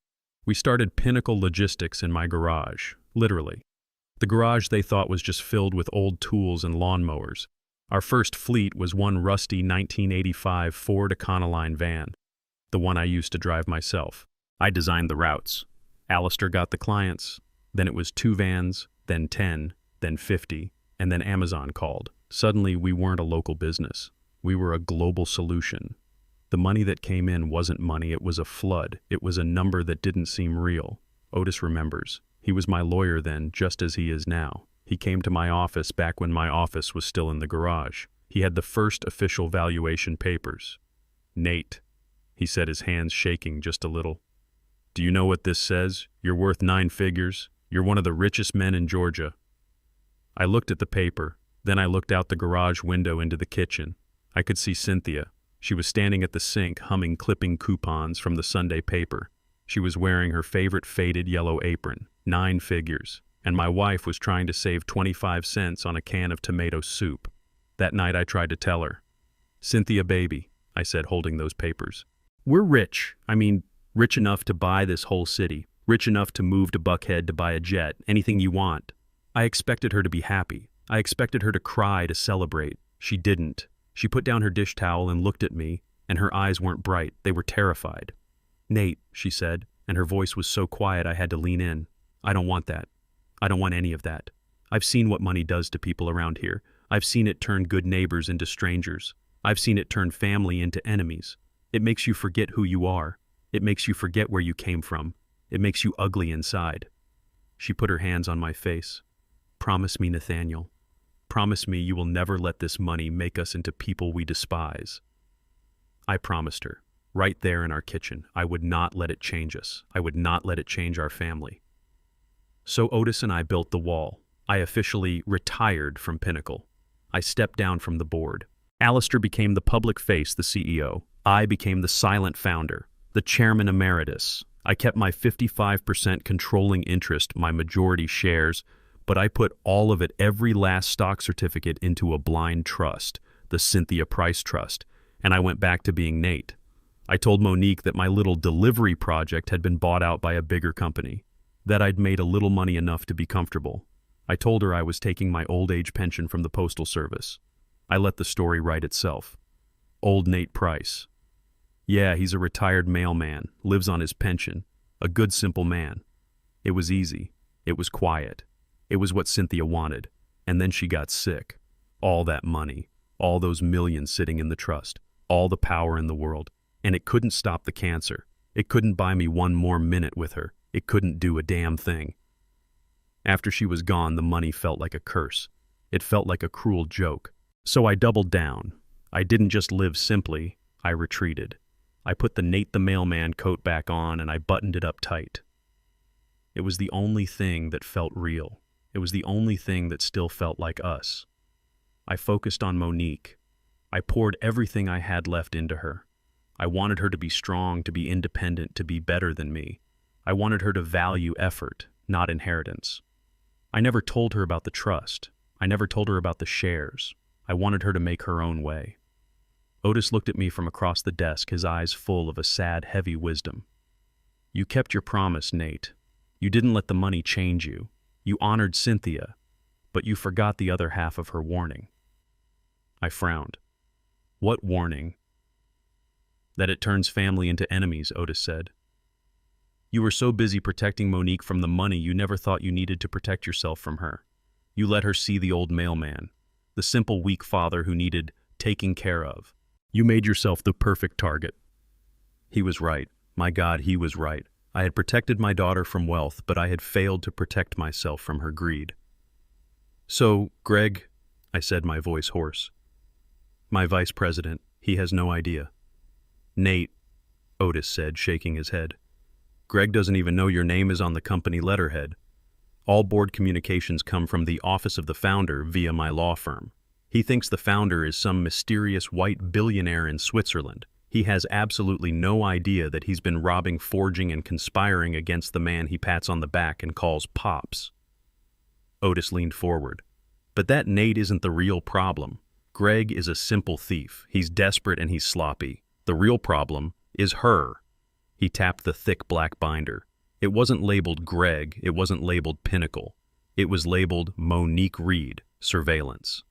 Speaker 1: We started Pinnacle Logistics in my garage, literally. The garage they thought was just filled with old tools and lawnmowers. Our first fleet was one rusty 1985 Ford Econoline van. The one I used to drive myself. I designed the routes. Alistair got the clients. Then it was 2 vans, then 10, then 50, and then Amazon called. Suddenly, we weren't a local business. We were a global solution. The money that came in wasn't money, it was a flood. It was a number that didn't seem real. Otis remembers. He was my lawyer then, just as he is now. He came to my office back when my office was still in the garage. He had the first official valuation papers. "Nate," he said, his hands shaking just a little. "Do you know what this says? You're worth 9 figures. You're one of the richest men in Georgia." I looked at the paper. Then I looked out the garage window into the kitchen. I could see Cynthia. She was standing at the sink, humming clipping coupons from the Sunday paper. She was wearing her favorite faded yellow apron, 9 figures, and my wife was trying to save 25 cents on a can of tomato soup. That night I tried to tell her. "Cynthia, baby," I said, holding those papers. "We're rich. I mean, rich enough to buy this whole city, rich enough to move to Buckhead to buy a jet, anything you want." I expected her to be happy. I expected her to cry, to celebrate. She didn't. She put down her dish towel and looked at me, and her eyes weren't bright. They were terrified. "Nate," she said, and her voice was so quiet I had to lean in. "I don't want that. I don't want any of that. I've seen what money does to people around here. I've seen it turn good neighbors into strangers. I've seen it turn family into enemies. It makes you forget who you are. It makes you forget where you came from. It makes you ugly inside." She put her hands on my face. "Promise me, Nathaniel. Promise me you will never let this money make us into people we despise." I promised her, right there in our kitchen. I would not let it change us. I would not let it change our family. So Otis and I built the wall. I officially retired from Pinnacle. I stepped down from the board. Alistair became the public face, the CEO. I became the silent founder, the chairman emeritus. I kept my 55% controlling interest, my majority shares, but I put all of it, every last stock certificate, into a blind trust, the Cynthia Price Trust, and I went back to being Nate. I told Monique that my little delivery project had been bought out by a bigger company, that I'd made a little money enough to be comfortable. I told her I was taking my old age pension from the Postal Service. I let the story write itself. Old Nate Price. Yeah, he's a retired mailman, lives on his pension, a good simple man. It was easy. It was quiet. It was what Cynthia wanted. And then she got sick. All that money, all those millions sitting in the trust, all the power in the world. And it couldn't stop the cancer. It couldn't buy me one more minute with her. It couldn't do a damn thing. After she was gone, the money felt like a curse. It felt like a cruel joke. So I doubled down. I didn't just live simply, I retreated. I put the Nate the Mailman coat back on and I buttoned it up tight. It was the only thing that felt real. It was the only thing that still felt like us. I focused on Monique. I poured everything I had left into her. I wanted her to be strong, to be independent, to be better than me. I wanted her to value effort, not inheritance. I never told her about the trust. I never told her about the shares. I wanted her to make her own way. Otis looked at me from across the desk, his eyes full of a sad, heavy wisdom. "You kept your promise, Nate. You didn't let the money change you. You honored Cynthia, but you forgot the other half of her warning." I frowned. "What warning?" "That it turns family into enemies," Otis said. "You were so busy protecting Monique from the money you never thought you needed to protect yourself from her. You let her see the old mailman, the simple, weak father who needed taking care of. You made yourself the perfect target." He was right. My God, he was right. I had protected my daughter from wealth, but I had failed to protect myself from her greed. "So, Greg," I said, my voice hoarse. "My vice president, he has no idea." "Nate," Otis said, shaking his head. "Greg doesn't even know your name is on the company letterhead. All board communications come from the office of the founder via my law firm. He thinks the founder is some mysterious white billionaire in Switzerland. He has absolutely no idea that he's been robbing, forging, and conspiring against the man he pats on the back and calls Pops." Otis leaned forward. "But that Nate isn't the real problem. Greg is a simple thief. He's desperate and he's sloppy. The real problem is her." He tapped the thick black binder. It wasn't labeled Greg. It wasn't labeled Pinnacle. It was labeled Monique Reed, Surveillance.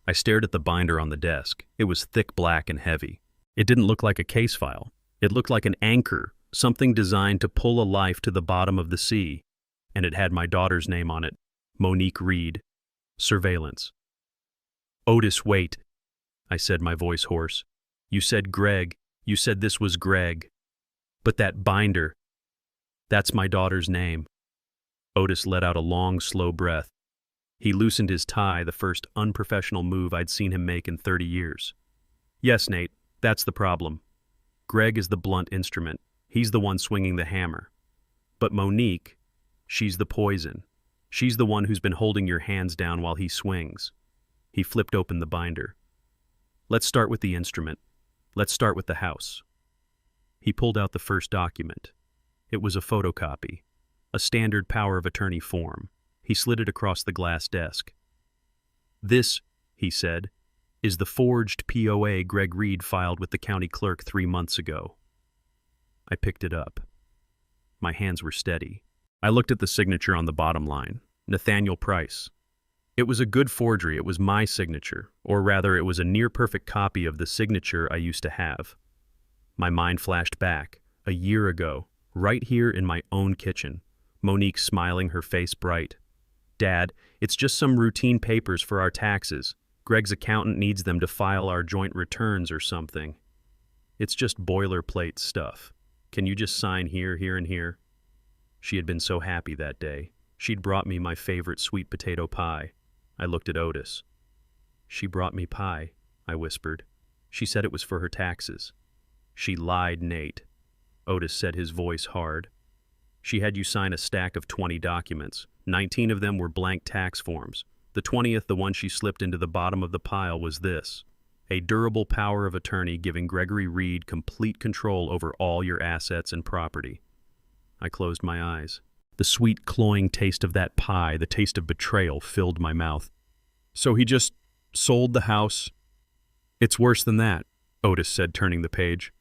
Speaker 1: I stared at the binder on the desk. It was thick black and heavy. It didn't look like a case file. It looked like an anchor, something designed to pull a life to the bottom of the sea, and it had my daughter's name on it, Monique Reed. Surveillance. Otis, wait, I said, my voice hoarse. You said Greg. You said this was Greg. But that binder, that's my daughter's name. Otis let out a long, slow breath. He loosened his tie, the first unprofessional move I'd seen him make in 30 years. Yes, Nate, that's the problem. Greg is the blunt instrument. He's the one swinging the hammer. But Monique, she's the poison. She's the one who's been holding your hands down while he swings. He flipped open the binder. Let's start with the instrument. Let's start with the house. He pulled out the first document. It was a photocopy, a standard power of attorney form. He slid it across the glass desk. This, he said, is the forged POA Greg Reed filed with the county clerk 3 months ago. I picked it up. My hands were steady. I looked at the signature on the bottom line, Nathaniel Price. It was a good forgery. It was my signature, or rather it was a near-perfect copy of the signature I used to have. My mind flashed back, a year ago, right here in my own kitchen, Monique smiling, her face bright. Dad, it's just some routine papers for our taxes. Greg's accountant needs them to file our joint returns or something. It's just boilerplate stuff. Can you just sign here, here, and here? She had been so happy that day. She'd brought me my favorite sweet potato pie. I looked at Otis. She brought me pie, I whispered. She said it was for her taxes. She lied, Nate. Otis said, his voice hard. She had you sign a stack of 20 documents. 19 of them were blank tax forms. The 20th, the one she slipped into the bottom of the pile, was this: a durable power of attorney giving Gregory Reed complete control over all your assets and property. I closed my eyes. The sweet, cloying taste of that pie, the taste of betrayal, filled my mouth. So he just sold the house? It's worse than that, Otis said, turning the page.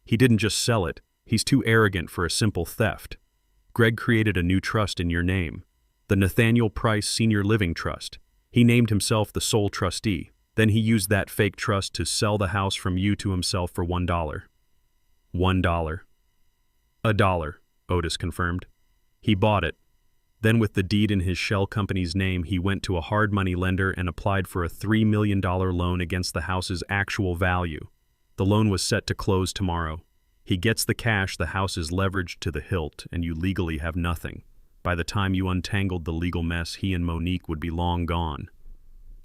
Speaker 1: He didn't just sell it. He's too arrogant for a simple theft. Greg created a new trust in your name, the Nathaniel Price Senior Living Trust. He named himself the sole trustee. Then he used that fake trust to sell the house from you to himself for $1. $1. $1, Otis confirmed. He bought it. Then with the deed in his shell company's name, he went to a hard money lender and applied for a $3 million loan against the house's actual value. The loan was set to close tomorrow. He gets the cash, the house is leveraged to the hilt, and you legally have nothing. By the time you untangled the legal mess, he and Monique would be long gone.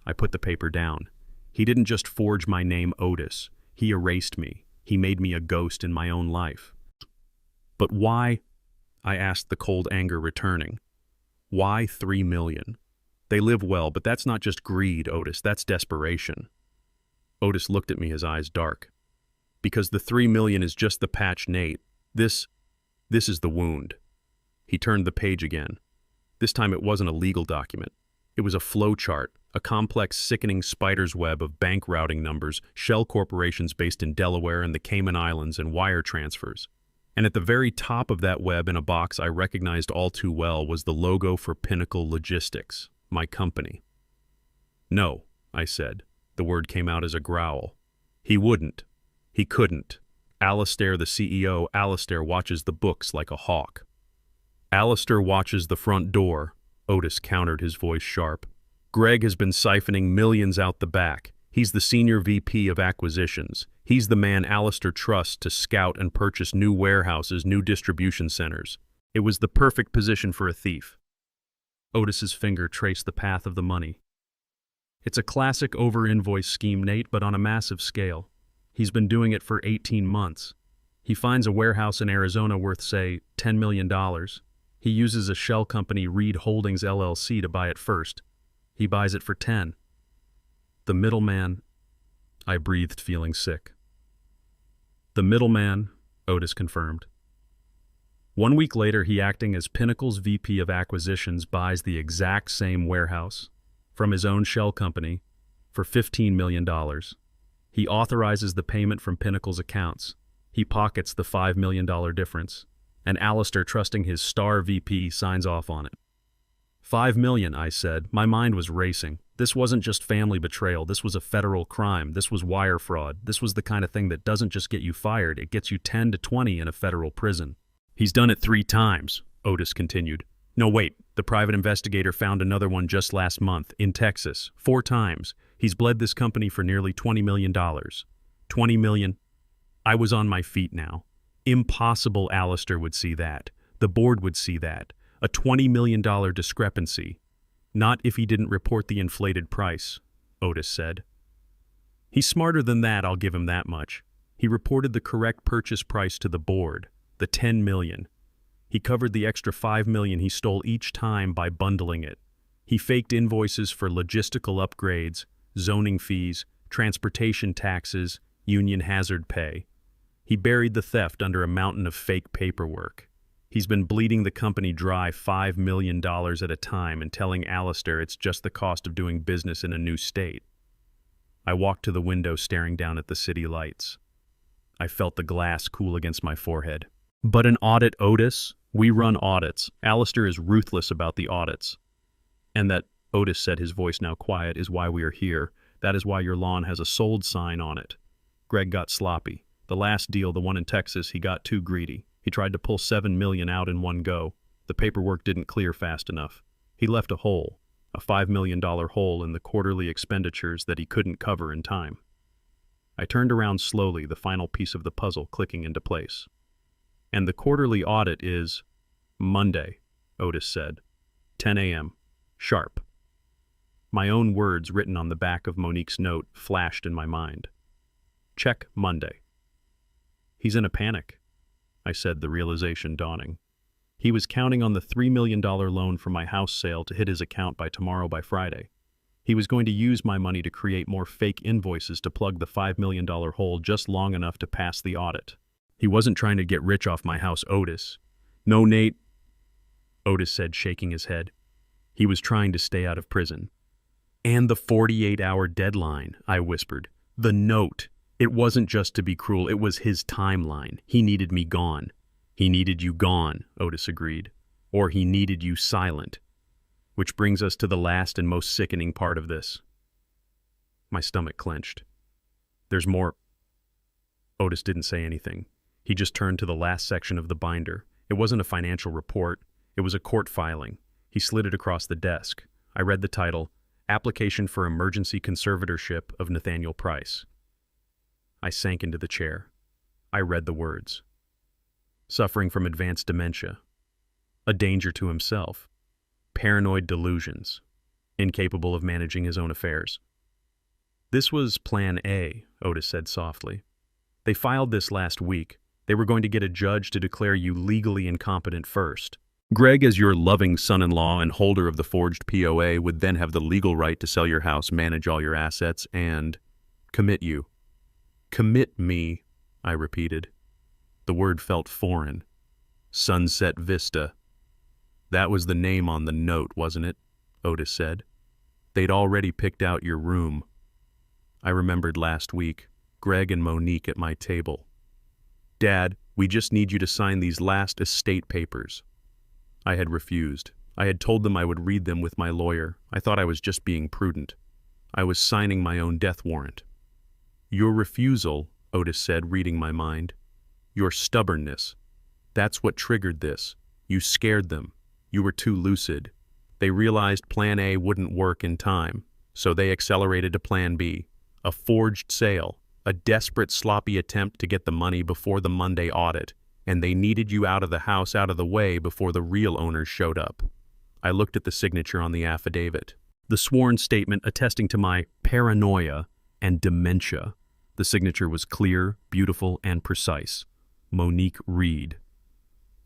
Speaker 1: I put the paper down. He didn't just forge my name, Otis. He erased me. He made me a ghost in my own life. But why? I asked, the cold anger returning. Why $3 million? They live well, but that's not just greed, Otis. That's desperation. Otis looked at me, his eyes dark. Because the $3 million is just the patch, Nate. This is the wound. He turned the page again. This time it wasn't a legal document. It was a flow chart, a complex, sickening spider's web of bank routing numbers, shell corporations based in Delaware and the Cayman Islands, and wire transfers. And at the very top of that web, in a box I recognized all too well, was the logo for Pinnacle Logistics, my company. No, I said. The word came out as a growl. He wouldn't. He couldn't. Alistair, the CEO, Alistair watches the books like a hawk. Alistair watches the front door, Otis countered, his voice sharp. Greg has been siphoning millions out the back. He's the senior VP of acquisitions. He's the man Alistair trusts to scout and purchase new warehouses, new distribution centers. It was the perfect position for a thief. Otis's finger traced the path of the money. It's a classic over-invoice scheme, Nate, but on a massive scale. He's been doing it for 18 months. He finds a warehouse in Arizona worth, say, $10 million. He uses a shell company, Reed Holdings LLC, to buy it first. He buys it for 10. The middleman, I breathed, feeling sick. The middleman, Otis confirmed. 1 week later, he, acting as Pinnacle's VP of acquisitions, buys the exact same warehouse from his own shell company for $15 million. He authorizes the payment from Pinnacle's accounts. He pockets the $5 million difference, and Alistair, trusting his star VP, signs off on it. $5 million, I said. My mind was racing. This wasn't just family betrayal. This was a federal crime. This was wire fraud. This was the kind of thing that doesn't just get you fired. It gets you 10 to 20 in a federal prison. He's done it 3 times, Otis continued. No, wait. The private investigator found another one just last month, in Texas. 4 times. He's bled this company for nearly $20 million. $20 million? I was on my feet now. Impossible Alistair would see that. The board would see that. A $20 million discrepancy. Not if he didn't report the inflated price, Otis said. He's smarter than that, I'll give him that much. He reported the correct purchase price to the board, the $10 million. He covered the extra $5 million he stole each time by bundling it. He faked invoices for logistical upgrades, zoning fees, transportation taxes, union hazard pay. He buried the theft under a mountain of fake paperwork. He's been bleeding the company dry $5 million at a time and telling Alistair it's just the cost of doing business in a new state. I walked to the window staring down at the city lights. I felt the glass cool against my forehead. But an audit, Otis? We run audits. Alistair is ruthless about the audits. And that, Otis said, his voice now quiet, is why we are here. That is why your lawn has a sold sign on it. Greg got sloppy. The last deal, the one in Texas, he got too greedy. He tried to pull $7 million out in one go. The paperwork didn't clear fast enough. He left a hole, a $5 million hole in the quarterly expenditures that he couldn't cover in time. I turned around slowly, the final piece of the puzzle clicking into place. And the quarterly audit is Monday, Otis said. 10 a.m. Sharp. My own words written on the back of Monique's note flashed in my mind. Check Monday. He's in a panic, I said, the realization dawning. He was counting on the $3 million loan from my house sale to hit his account by Friday. He was going to use my money to create more fake invoices to plug the $5 million hole just long enough to pass the audit. He wasn't trying to get rich off my house, Otis. No, Nate, Otis said, shaking his head. He was trying to stay out of prison. And the 48-hour deadline, I whispered. The note. It wasn't just to be cruel, it was his timeline. He needed me gone. He needed you gone, Otis agreed. Or he needed you silent. Which brings us to the last and most sickening part of this. My stomach clenched. There's more. Otis didn't say anything. He just turned to the last section of the binder. It wasn't a financial report. It was a court filing. He slid it across the desk. I read the title, Application for Emergency Conservatorship of Nathaniel Price. I sank into the chair. I read the words. Suffering from advanced dementia. A danger to himself. Paranoid delusions. Incapable of managing his own affairs. This was Plan A, Otis said softly. They filed this last week. They were going to get a judge to declare you legally incompetent first. Greg, as your loving son-in-law and holder of the forged POA, would then have the legal right to sell your house, manage all your assets, and commit you. Commit me, I repeated. The word felt foreign. Sunset Vista. That was the name on the note, wasn't it? Otis said. They'd already picked out your room. I remembered last week, Greg and Monique at my table. Dad, we just need you to sign these last estate papers. I had refused. I had told them I would read them with my lawyer. I thought I was just being prudent. I was signing my own death warrant. Your refusal, Otis said, reading my mind. Your stubbornness. That's what triggered this. You scared them. You were too lucid. They realized Plan A wouldn't work in time, so they accelerated to Plan B. A forged sale. A desperate, sloppy attempt to get the money before the Monday audit, and they needed you out of the house, out of the way, before the real owners showed up. I looked at the signature on the affidavit. The sworn statement attesting to my paranoia and dementia. The signature was clear, beautiful, and precise. Monique Reed.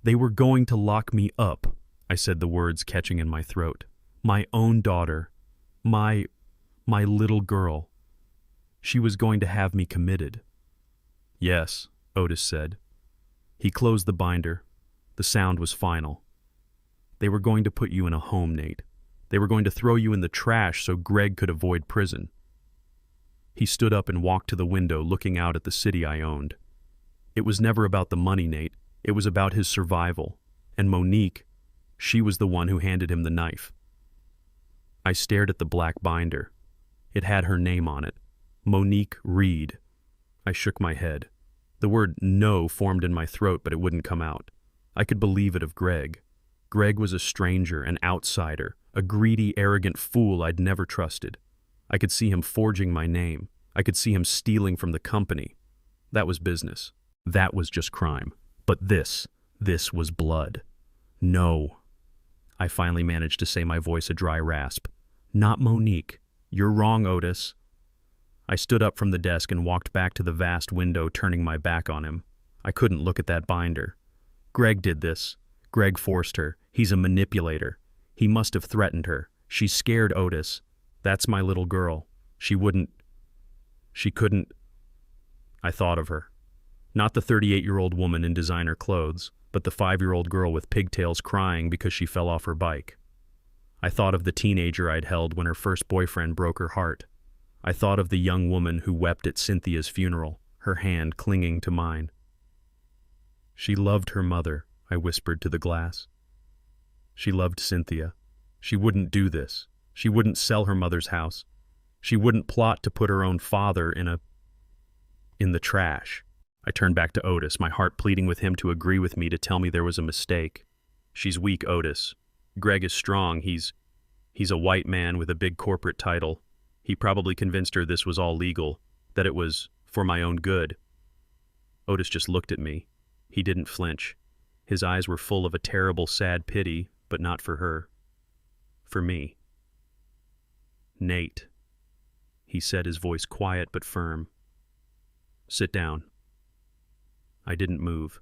Speaker 1: They were going to lock me up, I said, the words catching in my throat. My own daughter. My little girl. She was going to have me committed. Yes, Otis said. He closed the binder. The sound was final. They were going to put you in a home, Nate. They were going to throw you in the trash so Greg could avoid prison. He stood up and walked to the window, looking out at the city I owned. It was never about the money, Nate. It was about his survival. And Monique, she was the one who handed him the knife. I stared at the black binder. It had her name on it. Monique Reed. I shook my head. The word no formed in my throat, but it wouldn't come out. I could believe it of Greg. Greg was a stranger, an outsider, a greedy, arrogant fool I'd never trusted. I could see him forging my name. I could see him stealing from the company. That was business. That was just crime. But this was blood. No. I finally managed to say, my voice a dry rasp. Not Monique. You're wrong, Otis. I stood up from the desk and walked back to the vast window, turning my back on him. I couldn't look at that binder. Greg did this. Greg forced her. He's a manipulator. He must have threatened her. She's scared, Otis. That's my little girl. She couldn't. I thought of her. Not the 38-year-old woman in designer clothes, but the 5-year-old girl with pigtails crying because she fell off her bike. I thought of the teenager I'd held when her first boyfriend broke her heart. I thought of the young woman who wept at Cynthia's funeral, her hand clinging to mine. She loved her mother, I whispered to the glass. She loved Cynthia. She wouldn't do this. She wouldn't sell her mother's house. She wouldn't plot to put her own father in the trash. I turned back to Otis, my heart pleading with him to agree with me, to tell me there was a mistake. She's weak, Otis. Greg is strong. He's a white man with a big corporate title. He probably convinced her this was all legal, that it was for my own good. Otis just looked at me. He didn't flinch. His eyes were full of a terrible, sad pity, but not for her. For me. Nate, he said, his voice quiet but firm. Sit down. I didn't move.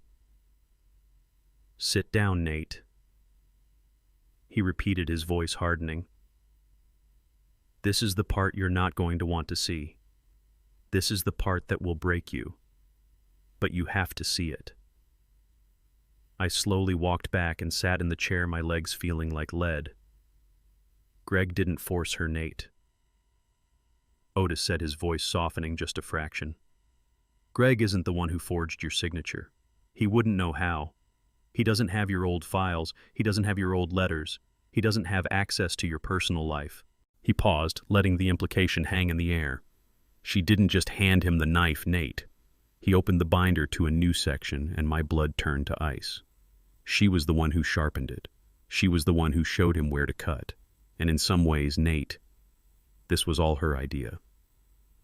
Speaker 1: Sit down, Nate. He repeated, his voice hardening. This is the part you're not going to want to see. This is the part that will break you. But you have to see it. I slowly walked back and sat in the chair, my legs feeling like lead. Greg didn't force her, Nate. Otis said, his voice softening just a fraction. Greg isn't the one who forged your signature. He wouldn't know how. He doesn't have your old files. He doesn't have your old letters. He doesn't have access to your personal life. He paused, letting the implication hang in the air. She didn't just hand him the knife, Nate. He opened the binder to a new section, and my blood turned to ice. She was the one who sharpened it. She was the one who showed him where to cut. And in some ways, Nate, this was all her idea.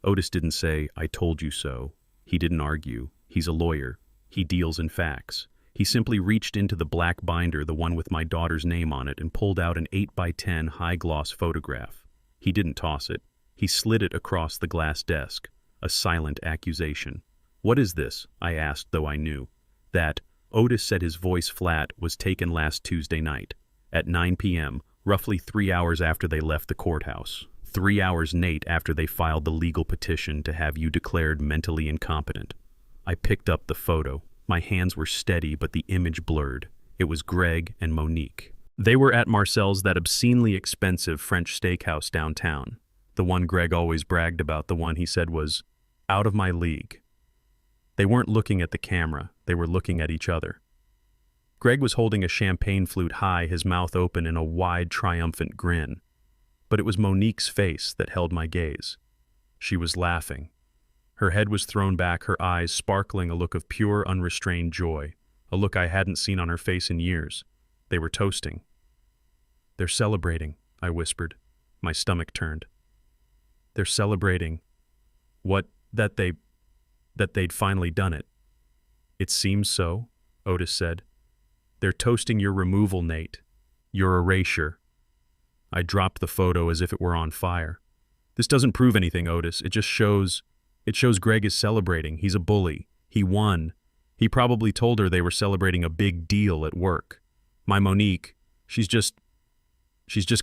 Speaker 1: Otis didn't say, I told you so. He didn't argue. He's a lawyer. He deals in facts. He simply reached into the black binder, the one with my daughter's name on it, and pulled out an 8x10 high-gloss photograph. He didn't toss it. He slid it across the glass desk, a silent accusation. What is this? I asked, though I knew. That, Otis said, his voice flat, was taken last Tuesday night, at 9 p.m., roughly 3 hours after they left the courthouse. 3 hours, Nate, after they filed the legal petition to have you declared mentally incompetent. I picked up the photo. My hands were steady, but the image blurred. It was Greg and Monique. They were at Marcel's, that obscenely expensive French steakhouse downtown. The one Greg always bragged about, the one he said was out of my league. They weren't looking at the camera. They were looking at each other. Greg was holding a champagne flute high, his mouth open in a wide, triumphant grin. But it was Monique's face that held my gaze. She was laughing. Her head was thrown back, her eyes sparkling a look of pure, unrestrained joy, a look I hadn't seen on her face in years. They were toasting. They're celebrating, I whispered. My stomach turned. They're celebrating what? That they'd finally done it. It seems so, Otis said. They're toasting your removal, Nate. Your erasure. I dropped the photo as if it were on fire. This doesn't prove anything, Otis. It shows Greg is celebrating. He's a bully. He won. He probably told her they were celebrating a big deal at work. My Monique, she's just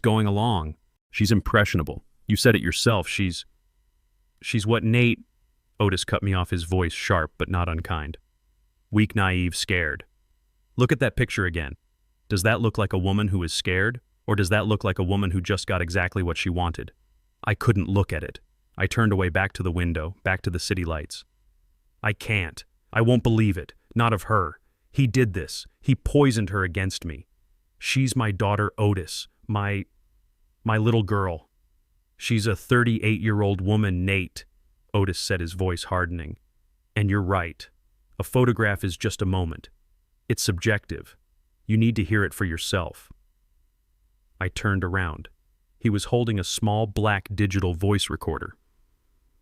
Speaker 1: going along. She's impressionable. You said it yourself. She's what, Nate? Otis cut me off, his voice sharp but not unkind. Weak, naive, scared. Look at that picture again. Does that look like a woman who is scared? Or does that look like a woman who just got exactly what she wanted? I couldn't look at it. I turned away, back to the window, back to the city lights. I can't. I won't believe it. Not of her. He did this. He poisoned her against me. She's my daughter, Otis. My My little girl. She's a 38-year-old woman, Nate, Otis said, his voice hardening. And you're right. A photograph is just a moment. It's subjective. You need to hear it for yourself. I turned around. He was holding a small black digital voice recorder.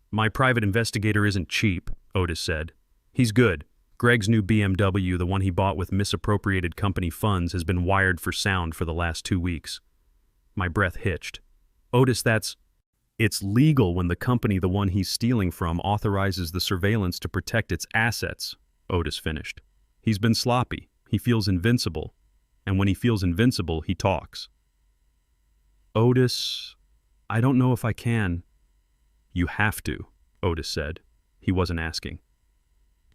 Speaker 1: My private investigator isn't cheap, Otis said. He's good. Greg's new BMW, the one he bought with misappropriated company funds, has been wired for sound for the last 2 weeks. My breath hitched. Otis, it's legal when the company, the one he's stealing from, authorizes the surveillance to protect its assets, Otis finished. He's been sloppy. He feels invincible. And when he feels invincible, he talks. Otis, I don't know if I can. You have to, Otis said. He wasn't asking.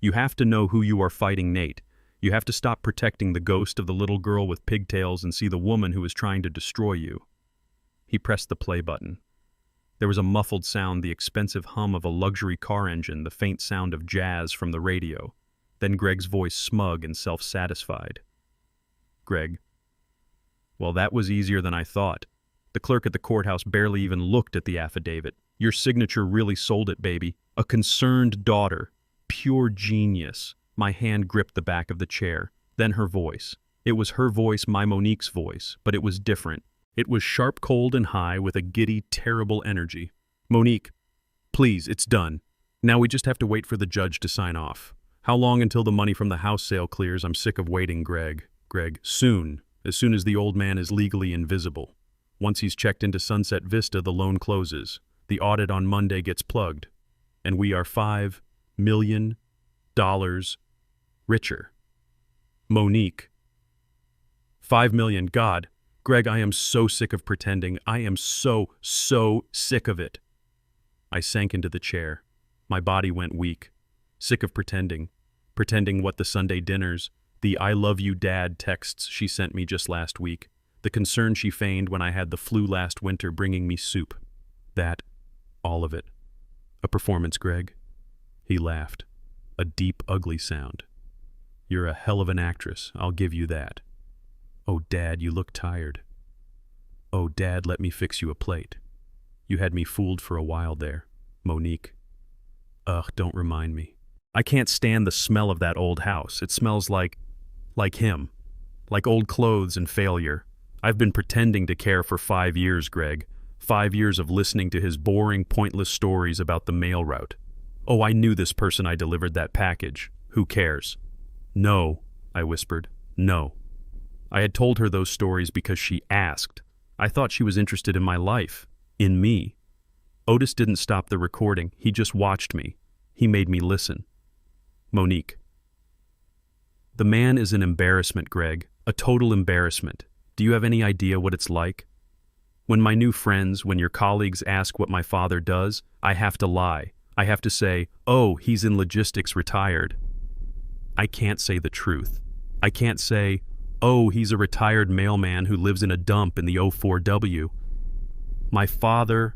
Speaker 1: You have to know who you are fighting, Nate. You have to stop protecting the ghost of the little girl with pigtails and see the woman who is trying to destroy you. He pressed the play button. There was a muffled sound, the expensive hum of a luxury car engine, the faint sound of jazz from the radio. Then Greg's voice, smug and self-satisfied. Greg. Well, that was easier than I thought. The clerk at the courthouse barely even looked at the affidavit. Your signature really sold it, baby. A concerned daughter. Pure genius. My hand gripped the back of the chair. Then her voice. It was her voice, my Monique's voice, but it was different. It was sharp, cold, and high with a giddy, terrible energy. Monique, please, it's done. Now we just have to wait for the judge to sign off. How long until the money from the house sale clears? I'm sick of waiting, Greg. Greg, soon. As soon as the old man is legally invisible. Once he's checked into Sunset Vista, the loan closes. The audit on Monday gets plugged. And we are $5 million richer. Monique. 5 million, God. Greg, I am so sick of pretending. I am so sick of it. I sank into the chair. My body went weak. Sick of pretending. Pretending what the Sunday dinners, the I love you dad texts she sent me just last week, the concern she feigned when I had the flu last winter bringing me soup. That, all of it. A performance, Greg. He laughed. A deep, ugly sound. You're a hell of an actress, I'll give you that. Oh, Dad, you look tired. Oh, Dad, let me fix you a plate. You had me fooled for a while there, Monique. Ugh, don't remind me. I can't stand the smell of that old house. It smells like him. Like old clothes and failure. I've been pretending to care for 5 years, Greg. 5 years of listening to his boring, pointless stories about the mail route. Oh, I knew this person I delivered that package. Who cares? No, I whispered. No. I had told her those stories because she asked. I thought she was interested in my life. In me. Otis didn't stop the recording. He just watched me. He made me listen. Monique. The man is an embarrassment, Greg. A total embarrassment. Do you have any idea what it's like? When my new friends, when your colleagues ask what my father does, I have to lie. I have to say, oh, he's in logistics, retired. I can't say the truth. I can't say, oh, he's a retired mailman who lives in a dump in the 04W. My father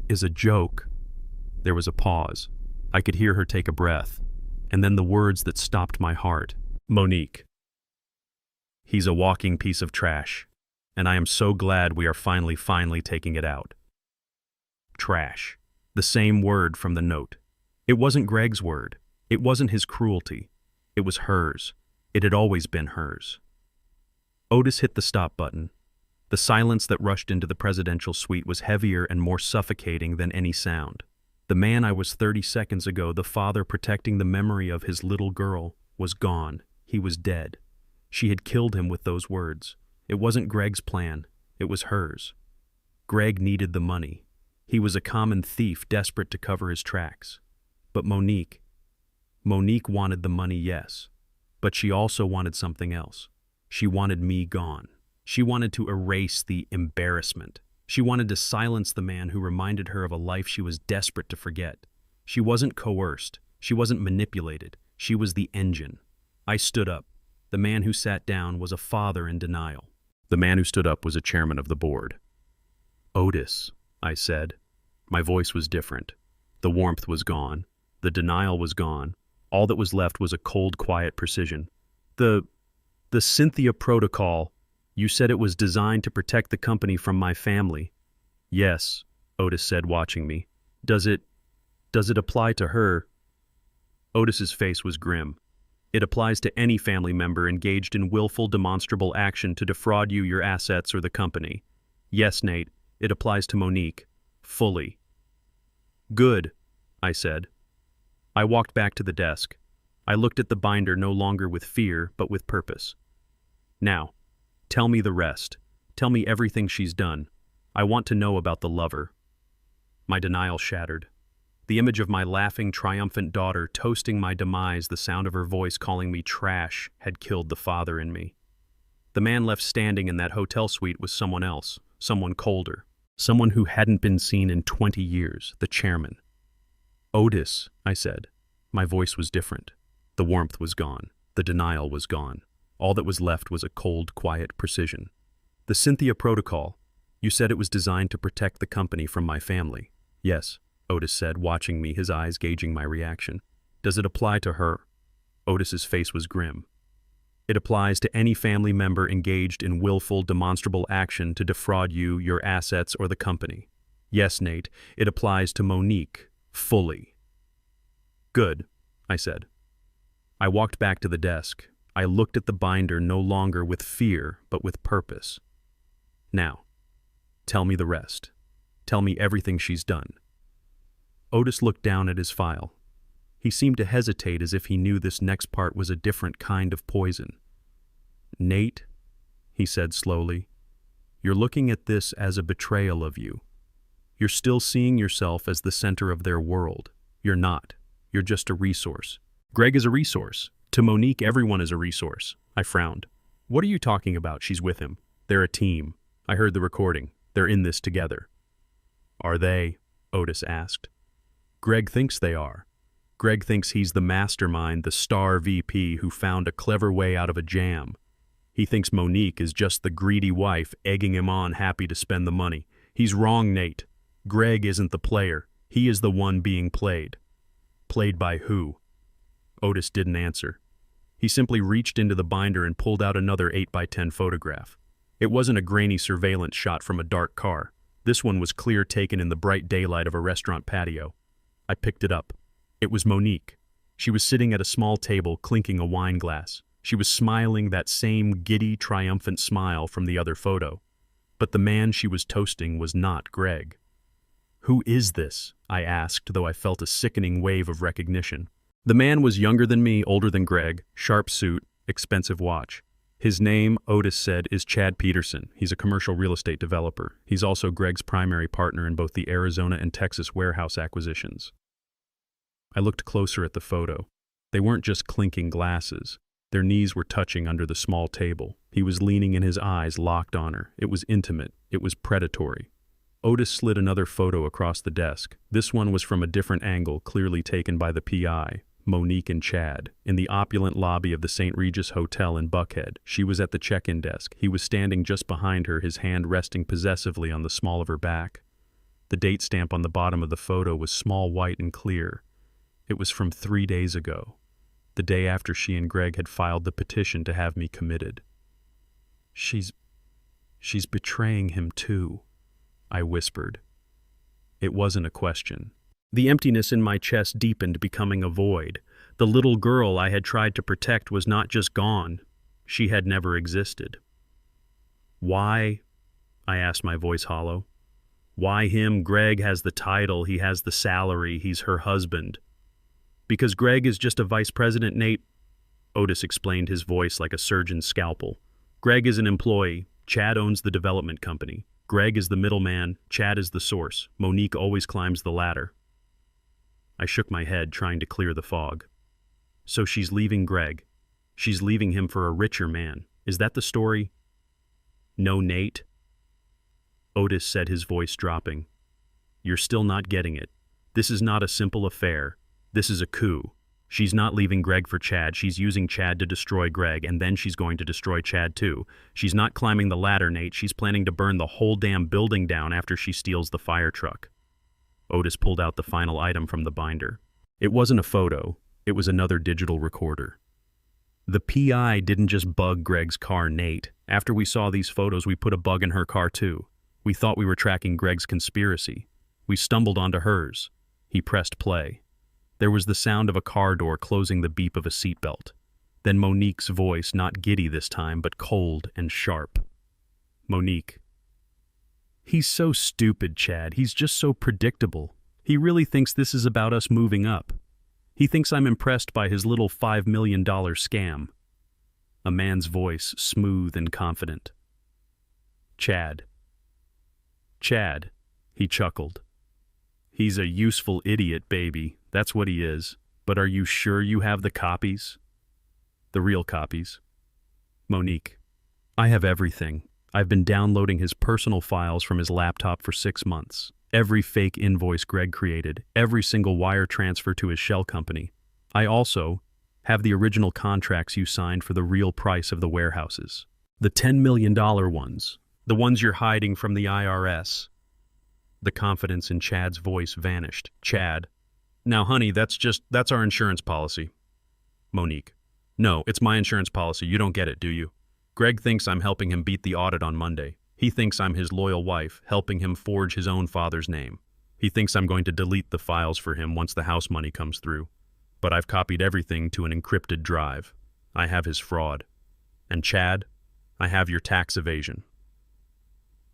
Speaker 1: is a joke. There was a pause. I could hear her take a breath, and then the words that stopped my heart. Monique. He's a walking piece of trash, and I am so glad we are finally taking it out. Trash. The same word from the note. It wasn't Greg's word. It wasn't his cruelty. It was hers. It had always been hers. Otis hit the stop button. The silence that rushed into the presidential suite was heavier and more suffocating than any sound. The man I was 30 seconds ago, the father protecting the memory of his little girl, was gone. He was dead. She had killed him with those words. It wasn't Greg's plan. It was hers. Greg needed the money. He was a common thief desperate to cover his tracks. But Monique wanted the money, yes. But she also wanted something else. She wanted me gone. She wanted to erase the embarrassment. She wanted to silence the man who reminded her of a life she was desperate to forget. She wasn't coerced. She wasn't manipulated. She was the engine. I stood up. The man who sat down was a father in denial. The man who stood up was a chairman of the board. Otis, I said. My voice was different. The warmth was gone. The denial was gone. All that was left was a cold, quiet precision. The Cynthia protocol, You said it was designed to protect the company from my family. Yes, Otis said, watching me. Does it apply to her? Otis's face was grim. It applies to any family member engaged in willful, demonstrable action to defraud you, your assets, or the company. Yes, Nate, it applies to Monique. Fully. Good, I said. I walked back to the desk. I looked at the binder no longer with fear, but with purpose. Now, tell me the rest. Tell me everything she's done. I want to know about the lover. My denial shattered. The image of my laughing, triumphant daughter toasting my demise, the sound of her voice calling me trash, had killed the father in me. The man left standing in that hotel suite was someone else, someone colder, someone who hadn't been seen in 20 years, the chairman. Otis, I said. My voice was different. The warmth was gone. The denial was gone. All that was left was a cold, quiet precision. The Cynthia Protocol. You said it was designed to protect the company from my family. Yes, Otis said, watching me, his eyes gauging my reaction. Does it apply to her? Otis's face was grim. It applies to any family member engaged in willful, demonstrable action to defraud you, your assets, or the company. Yes, Nate, it applies to Monique, fully. Good, I said. I walked back to the desk. I looked at the binder no longer with fear, but with purpose. Now, tell me the rest. Tell me everything she's done. Otis looked down at his file. He seemed to hesitate as if he knew this next part was a different kind of poison. Nate, he said slowly, you're looking at this as a betrayal of you. You're still seeing yourself as the center of their world. You're not. You're just a resource. Greg is a resource. To Monique, everyone is a resource. I frowned. What are you talking about? She's with him. They're a team. I heard the recording. They're in this together. Are they? Otis asked. Greg thinks they are. Greg thinks he's the mastermind, the star VP who found a clever way out of a jam. He thinks Monique is just the greedy wife egging him on, happy to spend the money. He's wrong, Nate. Greg isn't the player. He is the one being played. Played by who? Otis didn't answer. He simply reached into the binder and pulled out another 8x10 photograph. It wasn't a grainy surveillance shot from a dark car. This one was clear, taken in the bright daylight of a restaurant patio. I picked it up. It was Monique. She was sitting at a small table, clinking a wine glass. She was smiling, that same giddy, triumphant smile from the other photo. But the man she was toasting was not Greg. Who is this? I asked, though I felt a sickening wave of recognition. The man was younger than me, older than Greg, sharp suit, expensive watch. His name, Otis said, is Chad Peterson. He's a commercial real estate developer. He's also Greg's primary partner in both the Arizona and Texas warehouse acquisitions. I looked closer at the photo. They weren't just clinking glasses. Their knees were touching under the small table. He was leaning and his eyes locked on her. It was intimate. It was predatory. Otis slid another photo across the desk. This one was from a different angle, clearly taken by the PI, Monique and Chad, in the opulent lobby of the St. Regis Hotel in Buckhead. She was at the check-in desk. He was standing just behind her, his hand resting possessively on the small of her back. The date stamp on the bottom of the photo was small, white, and clear. It was from 3 days ago, the day after she and Greg had filed the petition to have me committed. She's betraying him too, I whispered. It wasn't a question. The emptiness in my chest deepened, becoming a void. The little girl I had tried to protect was not just gone. She had never existed. Why? I asked, my voice hollow. Why him? Greg has the title, he has the salary, he's her husband. Because Greg is just a vice president, Nate, Otis explained, his voice like a surgeon's scalpel. Greg is an employee. Chad owns the development company. Greg is the middleman. Chad is the source. Monique always climbs the ladder. I shook my head, trying to clear the fog. So she's leaving Greg. She's leaving him for a richer man. Is that the story? No, Nate. Otis said, his voice dropping. You're still not getting it. This is not a simple affair. This is a coup. She's not leaving Greg for Chad. She's using Chad to destroy Greg, and then she's going to destroy Chad too. She's not climbing the ladder, Nate. She's planning to burn the whole damn building down after she steals the fire truck. Otis pulled out the final item from the binder. It wasn't a photo. It was another digital recorder. The PI didn't just bug Greg's car, Nate. After we saw these photos, we put a bug in her car too. We thought we were tracking Greg's conspiracy. We stumbled onto hers. He pressed play. There was the sound of a car door closing, the beep of a seatbelt. Then Monique's voice, not giddy this time, but cold and sharp. Monique. He's so stupid, Chad. He's just so predictable. He really thinks this is about us moving up. He thinks I'm impressed by his little $5 million scam. A man's voice, smooth and confident. Chad. Chad, he chuckled. He's a useful idiot, baby. That's what he is. But are you sure you have the copies? The real copies. Monique. I have everything. I've been downloading his personal files from his laptop for 6 months. Every fake invoice Greg created, every single wire transfer to his shell company. I also have the original contracts you signed for the real price of the warehouses. The $10 million ones. The ones you're hiding from the IRS. The confidence in Chad's voice vanished. Chad. Now, honey, that's our insurance policy. Monique. No, it's my insurance policy. You don't get it, do you? Greg thinks I'm helping him beat the audit on Monday. He thinks I'm his loyal wife, helping him forge his own father's name. He thinks I'm going to delete the files for him once the house money comes through. But I've copied everything to an encrypted drive. I have his fraud. And Chad, I have your tax evasion.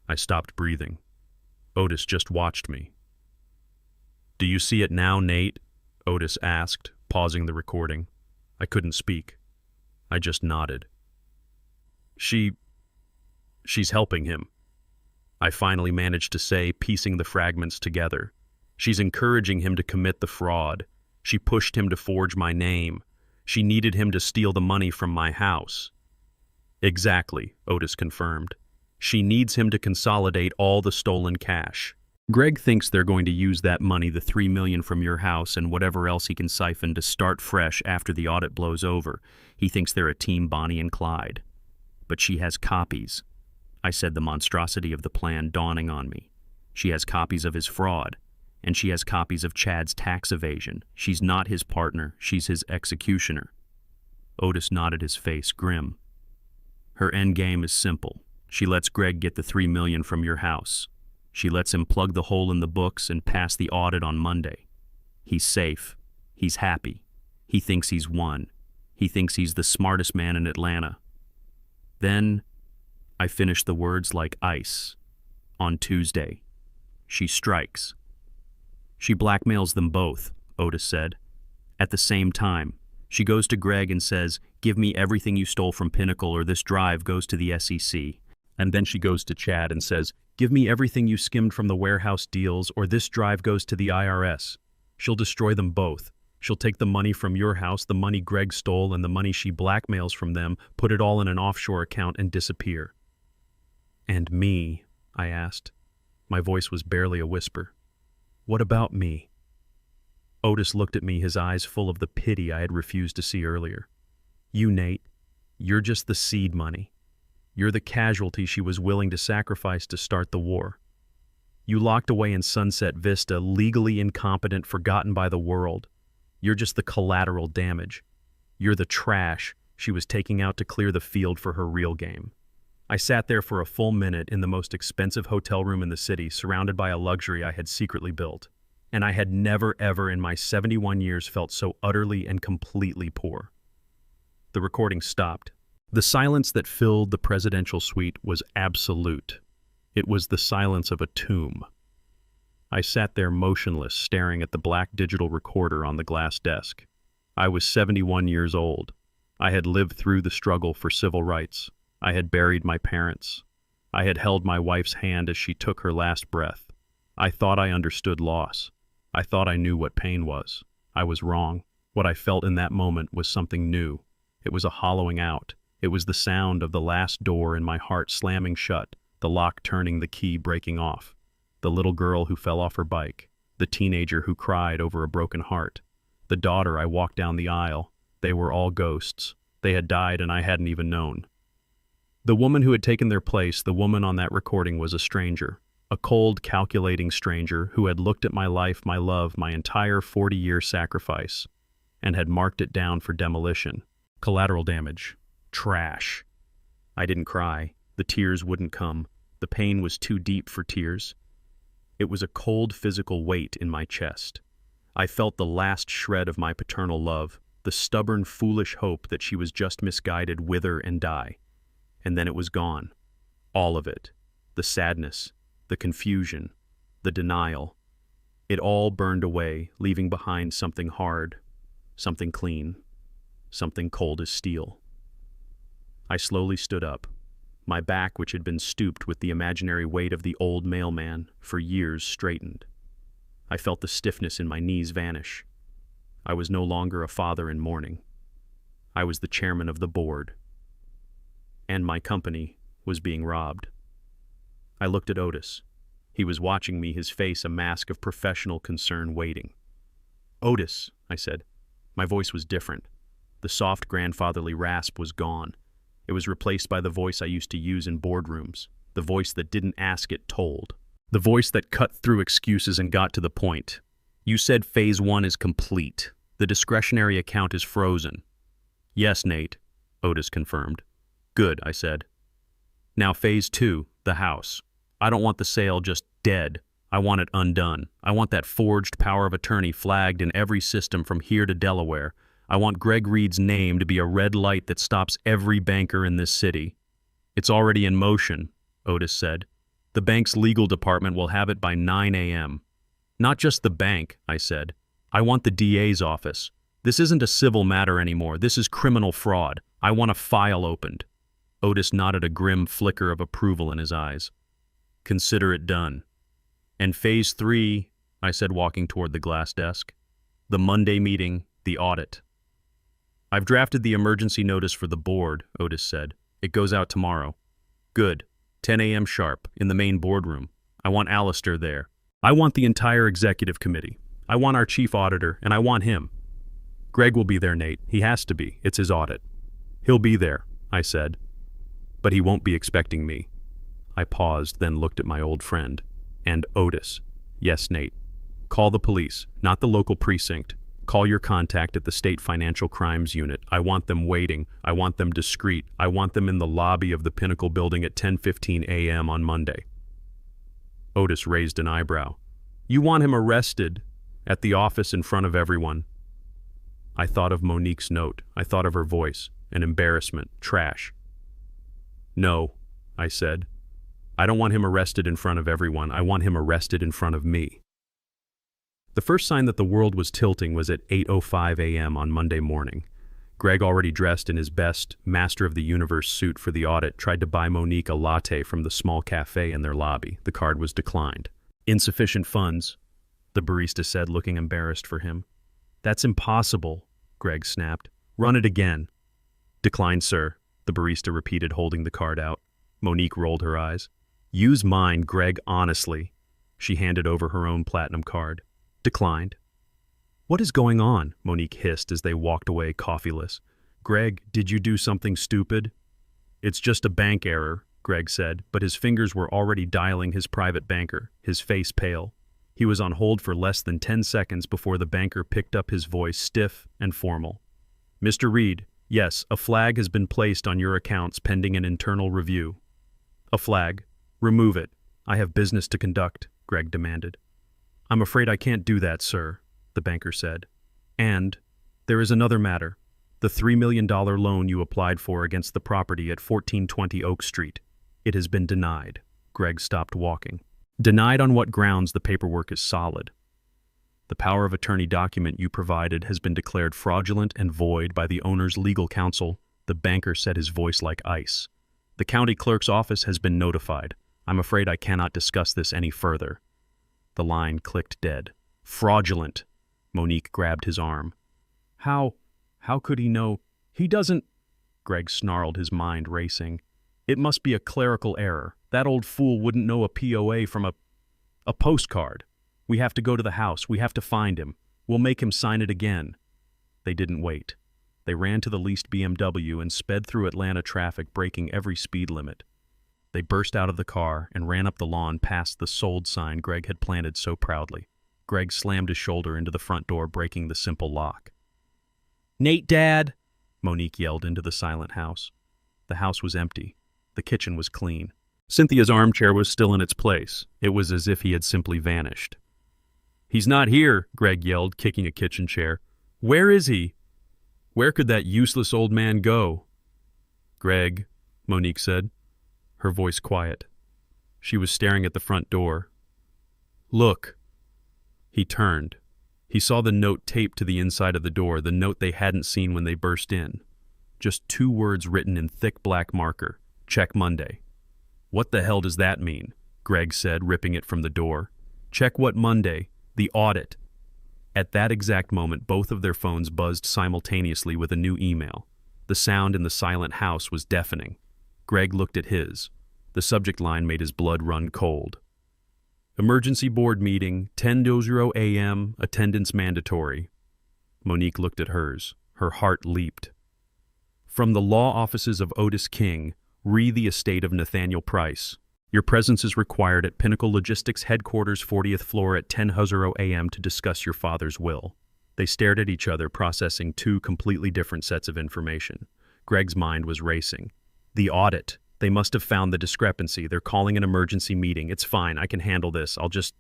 Speaker 1: I stopped breathing. Otis just watched me. Do you see it now, Nate? Otis asked, pausing the recording. I couldn't speak. I just nodded. She's helping him. I finally managed to say, piecing the fragments together. She's encouraging him to commit the fraud. She pushed him to forge my name. She needed him to steal the money from my house. Exactly, Otis confirmed. She needs him to consolidate all the stolen cash. Greg thinks they're going to use that money, the $3 million from your house and whatever else he can siphon, to start fresh after the audit blows over. He thinks they're a team, Bonnie and Clyde. But she has copies. I said, the monstrosity of the plan dawning on me. She has copies of his fraud, and she has copies of Chad's tax evasion. She's not his partner, she's his executioner. Otis nodded, his face grim. Her end game is simple. She lets Greg get the $3 million from your house. She lets him plug the hole in the books and pass the audit on Monday. He's safe. He's happy. He thinks he's won. He thinks he's the smartest man in Atlanta. Then, I finished the words like ice. On Tuesday, she strikes. She blackmails them both, Otis said. At the same time, she goes to Greg and says, give me everything you stole from Pinnacle or this drive goes to the SEC. And then she goes to Chad and says, give me everything you skimmed from the warehouse deals or this drive goes to the IRS. She'll destroy them both. She'll take the money from your house, the money Greg stole, and the money she blackmails from them, put it all in an offshore account and disappear. And me? I asked. My voice was barely a whisper. What about me? Otis looked at me, his eyes full of the pity I had refused to see earlier. You, Nate, you're just the seed money. You're the casualty she was willing to sacrifice to start the war. You locked away in Sunset Vista, legally incompetent, forgotten by the world. You're just the collateral damage. You're the trash she was taking out to clear the field for her real game. I sat there for a full minute in the most expensive hotel room in the city, surrounded by a luxury I had secretly built. And I had never, ever in my 71 years felt so utterly and completely poor. The recording stopped. The silence that filled the presidential suite was absolute. It was the silence of a tomb. I sat there motionless, staring at the black digital recorder on the glass desk. I was 71 years old. I had lived through the struggle for civil rights. I had buried my parents. I had held my wife's hand as she took her last breath. I thought I understood loss. I thought I knew what pain was. I was wrong. What I felt in that moment was something new. It was a hollowing out. It was the sound of the last door in my heart slamming shut, the lock turning, the key breaking off. The little girl who fell off her bike, the teenager who cried over a broken heart, the daughter I walked down the aisle. They were all ghosts. They had died and I hadn't even known. The woman who had taken their place, the woman on that recording, was a stranger, a cold, calculating stranger who had looked at my life, my love, my entire 40-year sacrifice, and had marked it down for demolition. Collateral damage. Trash. I didn't cry. The tears wouldn't come. The pain was too deep for tears. It was a cold physical weight in my chest. I felt the last shred of my paternal love, the stubborn, foolish hope that she was just misguided, wither and die. And then it was gone. All of it. The sadness, the confusion, the denial. It all burned away, leaving behind something hard, something clean, something cold as steel. I slowly stood up. My back, which had been stooped with the imaginary weight of the old mailman for years, straightened. I felt the stiffness in my knees vanish. I was no longer a father in mourning. I was the chairman of the board. And my company was being robbed. I looked at Otis. He was watching me, his face a mask of professional concern waiting. "Otis," I said. My voice was different. The soft grandfatherly rasp was gone. It was replaced by the voice I used to use in boardrooms, the voice that didn't ask, it told. The voice that cut through excuses and got to the point. "You said Phase 1 is complete. The discretionary account is frozen." "Yes, Nate," Otis confirmed. "Good," I said. "Now Phase 2, the house. I don't want the sale just dead. I want it undone. I want that forged power of attorney flagged in every system from here to Delaware. I want Greg Reed's name to be a red light that stops every banker in this city." "It's already in motion," Otis said. "The bank's legal department will have it by 9 a.m. "Not just the bank," I said. "I want the DA's office. This isn't a civil matter anymore. This is criminal fraud. I want a file opened." Otis nodded, a grim flicker of approval in his eyes. "Consider it done." "And Phase 3, I said, walking toward the glass desk. "The Monday meeting, the audit." "I've drafted the emergency notice for the board," Otis said. "It goes out tomorrow." "Good. 10 a.m. sharp, in the main boardroom. I want Alistair there. I want the entire executive committee. I want our chief auditor, and I want him." "Greg will be there, Nate. He has to be. It's his audit." "He'll be there," I said. "But he won't be expecting me." I paused, then looked at my old friend. "And Otis." "Yes, Nate. Call the police, not the local precinct. Call your contact at the State Financial Crimes Unit. I want them waiting. I want them discreet. I want them in the lobby of the Pinnacle building at 10:15 a.m. on Monday." Otis raised an eyebrow. "You want him arrested at the office in front of everyone?" I thought of Monique's note. I thought of her voice. An embarrassment. Trash. "No," I said. "I don't want him arrested in front of everyone. I want him arrested in front of me." The first sign that the world was tilting was at 8:05 a.m. on Monday morning. Greg, already dressed in his best Master of the Universe suit for the audit, tried to buy Monique a latte from the small cafe in their lobby. The card was declined. "Insufficient funds," the barista said, looking embarrassed for him. "That's impossible," Greg snapped. "Run it again." "Declined, sir," the barista repeated, holding the card out. Monique rolled her eyes. "Use mine, Greg, honestly." She handed over her own platinum card. "Declined." "What is going on?" Monique hissed as they walked away, coffeeless. "Greg, did you do something stupid?" "It's just a bank error," Greg said, but his fingers were already dialing his private banker, his face pale. He was on hold for less than 10 seconds before the banker picked up his voice, stiff and formal. "Mr. Reed, yes, a flag has been placed on your accounts pending an internal review." "A flag? Remove it. I have business to conduct," Greg demanded. "I'm afraid I can't do that, sir," the banker said. "And there is another matter. The $3 million loan you applied for against the property at 1420 Oak Street. It has been denied." Greg stopped walking. "Denied on what grounds? The paperwork is solid. The power of attorney document you provided has been declared fraudulent and void by the owner's legal counsel." The banker set his voice like ice. "The county clerk's office has been notified. I'm afraid I cannot discuss this any further." The line clicked dead. "Fraudulent." Monique grabbed his arm. How could he know? He doesn't..." Greg snarled, his mind racing. "It must be a clerical error. That old fool wouldn't know a POA from a postcard. We have to go to the house. We have to find him. We'll make him sign it again." They didn't wait. They ran to the leased BMW and sped through Atlanta traffic, breaking every speed limit. They burst out of the car and ran up the lawn past the sold sign Greg had planted so proudly. Greg slammed his shoulder into the front door, breaking the simple lock. "Nate, Dad!" Monique yelled into the silent house. The house was empty. The kitchen was clean. Cynthia's armchair was still in its place. It was as if he had simply vanished. "He's not here," Greg yelled, kicking a kitchen chair. "Where is he? Where could that useless old man go?" "Greg," Monique said, her voice quiet. She was staring at the front door. "Look." He turned. He saw the note taped to the inside of the door, the note they hadn't seen when they burst in. Just 2 words written in thick black marker. "Check Monday." "What the hell does that mean?" Greg said, ripping it from the door. "Check what Monday? The audit." At that exact moment, both of their phones buzzed simultaneously with a new email. The sound in the silent house was deafening. Greg looked at his. The subject line made his blood run cold. "Emergency board meeting, 10:00 a.m., attendance mandatory." Monique looked at hers. Her heart leaped. "From the law offices of Otis King, re the estate of Nathaniel Price. Your presence is required at Pinnacle Logistics headquarters, 40th floor at 10:00 a.m. to discuss your father's will." They stared at each other, processing 2 completely different sets of information. Greg's mind was racing. The audit. They must have found the discrepancy. They're calling an emergency meeting. It's fine. I can handle this. I'll just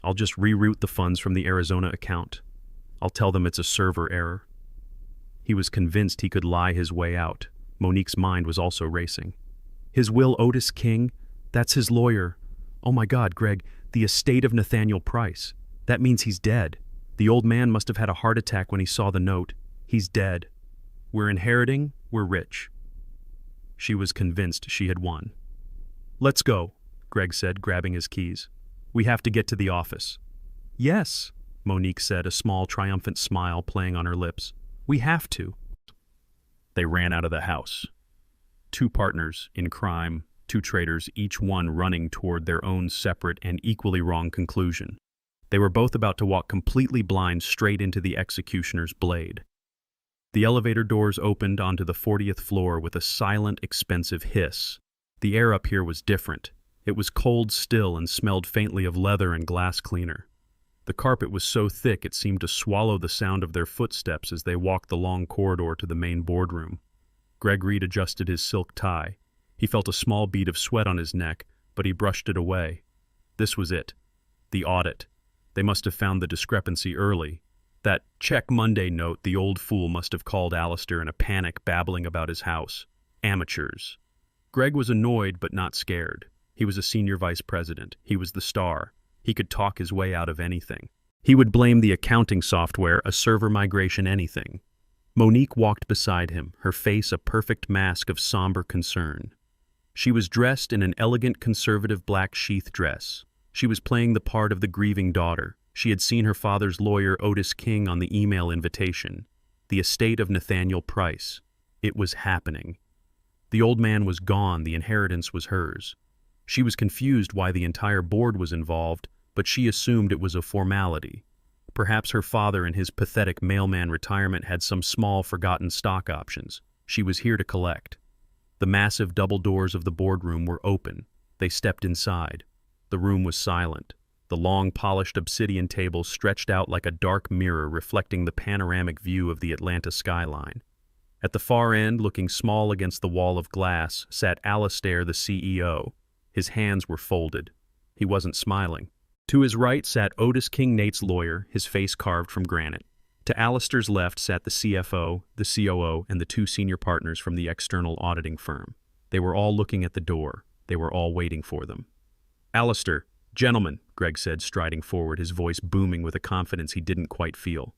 Speaker 1: reroute the funds from the Arizona account. I'll tell them it's a server error. He was convinced he could lie his way out. Monique's mind was also racing. His will, Otis King? That's his lawyer. Oh my God, Greg, the estate of Nathaniel Price. That means he's dead. The old man must have had a heart attack when he saw the note. He's dead. We're inheriting, we're rich. She was convinced she had won. "Let's go," Greg said, grabbing his keys. "We have to get to the office." "Yes," Monique said, a small, triumphant smile playing on her lips. "We have to." They ran out of the house. 2 partners in crime, 2 traitors, each one running toward their own separate and equally wrong conclusion. They were both about to walk completely blind straight into the executioner's blade. The elevator doors opened onto the 40th floor with a silent, expensive hiss. The air up here was different. It was cold still and smelled faintly of leather and glass cleaner. The carpet was so thick it seemed to swallow the sound of their footsteps as they walked the long corridor to the main boardroom. Greg Reed adjusted his silk tie. He felt a small bead of sweat on his neck, but he brushed it away. This was it. The audit. They must have found the discrepancy early. That "check Monday" note, the old fool must have called Alistair in a panic, babbling about his house. Amateurs. Greg was annoyed but not scared. He was a senior vice president. He was the star. He could talk his way out of anything. He would blame the accounting software, a server migration, anything. Monique walked beside him, her face a perfect mask of somber concern. She was dressed in an elegant conservative black sheath dress. She was playing the part of the grieving daughter. She had seen her father's lawyer, Otis King, on the email invitation. The estate of Nathaniel Price. It was happening. The old man was gone, the inheritance was hers. She was confused why the entire board was involved, but she assumed it was a formality. Perhaps her father in his pathetic mailman retirement had some small forgotten stock options. She was here to collect. The massive double doors of the boardroom were open. They stepped inside. The room was silent. The long, polished obsidian table stretched out like a dark mirror reflecting the panoramic view of the Atlanta skyline. At the far end, looking small against the wall of glass, sat Alistair, the CEO. His hands were folded. He wasn't smiling. To his right sat Otis King, Nate's lawyer, his face carved from granite. To Alistair's left sat the CFO, the COO, and the 2 senior partners from the external auditing firm. They were all looking at the door. They were all waiting for them. "Alistair, gentlemen," Greg said, striding forward, his voice booming with a confidence he didn't quite feel.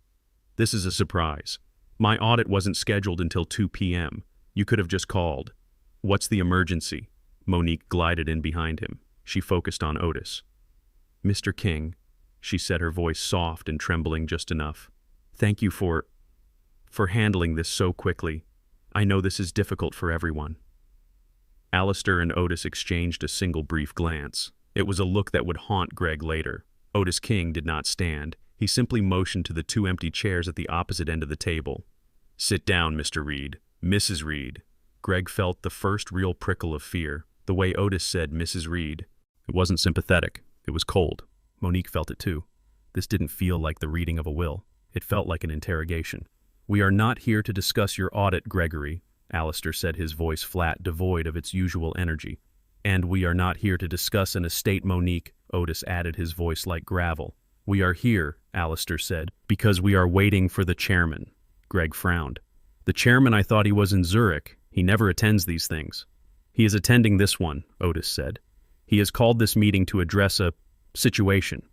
Speaker 1: "This is a surprise. My audit wasn't scheduled until 2 p.m. You could have just called. What's the emergency?" Monique glided in behind him. She focused on Otis. "Mr. King," she said, her voice soft and trembling just enough. "Thank you for handling this so quickly. I know this is difficult for everyone." Alistair and Otis exchanged a single brief glance. It was a look that would haunt Greg later. Otis King did not stand. He simply motioned to the 2 empty chairs at the opposite end of the table. "Sit down, Mr. Reed. Mrs. Reed." Greg felt the first real prickle of fear. The way Otis said Mrs. Reed. It wasn't sympathetic. It was cold. Monique felt it too. This didn't feel like the reading of a will. It felt like an interrogation. "We are not here to discuss your audit, Gregory. Alistair said, his voice flat, devoid of its usual energy. "And we are not here to discuss an estate, Monique," Otis added, his voice like gravel. "We are here," Alistair said, "because we are waiting for the chairman." Greg frowned. "The chairman? I thought he was in Zurich. He never attends these things." "He is attending this one," Otis said. "He has called this meeting to address a situation."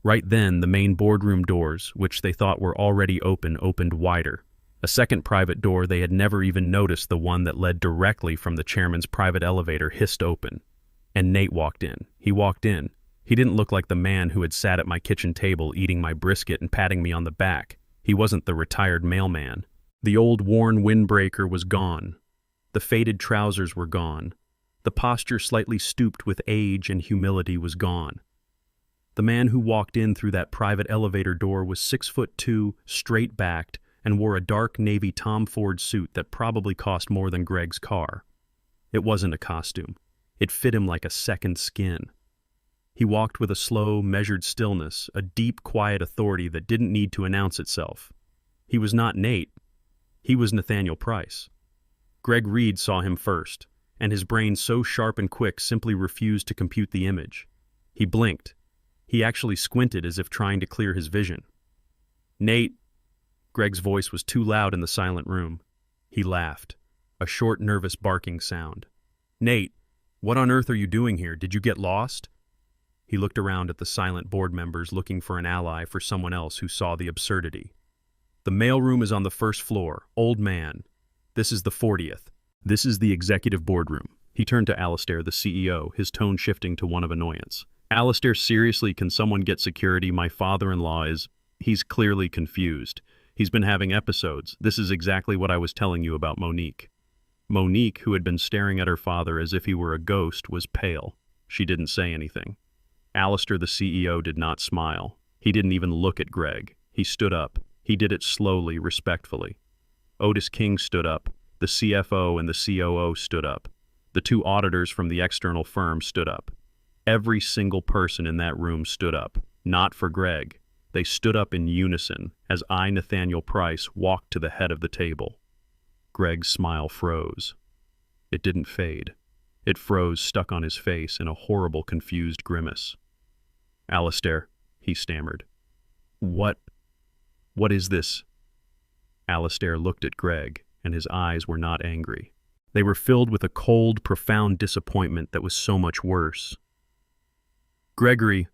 Speaker 1: Right then, the main boardroom doors, which they thought were already open, opened wider. A second private door they had never even noticed, the one that led directly from the chairman's private elevator, hissed open. And Nate walked in. He walked in. He didn't look like the man who had sat at my kitchen table eating my brisket and patting me on the back. He wasn't the retired mailman. The old worn windbreaker was gone. The faded trousers were gone. The posture slightly stooped with age and humility was gone. The man who walked in through that private elevator door was 6'2", straight-backed, and wore a dark navy Tom Ford suit that probably cost more than Greg's car. It wasn't a costume. It fit him like a second skin. He walked with a slow, measured stillness, a deep, quiet authority that didn't need to announce itself. He was not Nate. He was Nathaniel Price. Greg Reed saw him first, and his brain, so sharp and quick, simply refused to compute the image. He blinked. He actually squinted as if trying to clear his vision. "Nate!" Greg's voice was too loud in the silent room. He laughed, a short, nervous barking sound. "Nate, what on earth are you doing here? Did you get lost?" He looked around at the silent board members, looking for an ally, for someone else who saw the absurdity. "The mailroom is on the first floor. Old man. This is the 40th. This is the executive boardroom." He turned to Alistair, the CEO, his tone shifting to one of annoyance. "Alistair, seriously, can someone get security? My father-in-law is... He's clearly confused. He's been having episodes. This is exactly what I was telling you about Monique." Monique, who had been staring at her father as if he were a ghost, was pale. She didn't say anything. Alistair, the CEO, did not smile. He didn't even look at Greg. He stood up. He did it slowly, respectfully. Otis King stood up. The CFO and the COO stood up. The two auditors from the external firm stood up. Every single person in that room stood up. Not for Greg. They stood up in unison as I, Nathaniel Price, walked to the head of the table. Greg's smile froze. It didn't fade. It froze, stuck on his face in a horrible, confused grimace. "Alistair," he stammered. What is this?" Alistair looked at Greg, and his eyes were not angry. They were filled with a cold, profound disappointment that was so much worse. "Gregory,"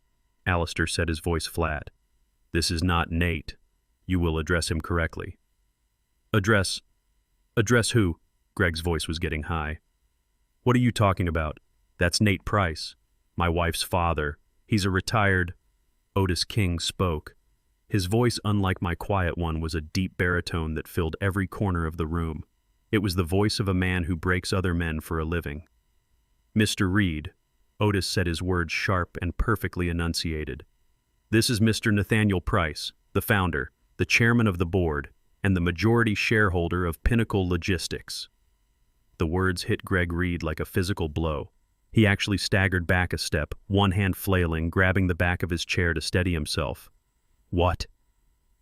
Speaker 1: Alistair said, his voice flat, "this is not Nate. You will address him correctly." Address who?" Greg's voice was getting high. "What are you talking about? That's Nate Price, my wife's father. He's a retired..." Otis King spoke. His voice, unlike my quiet one, was a deep baritone that filled every corner of the room. It was the voice of a man who breaks other men for a living. "Mr. Reed," Otis said, his words sharp and perfectly enunciated. "This is Mr. Nathaniel Price, the founder, the chairman of the board, and the majority shareholder of Pinnacle Logistics." The words hit Greg Reed like a physical blow. He actually staggered back a step, one hand flailing, grabbing the back of his chair to steady himself. "What?"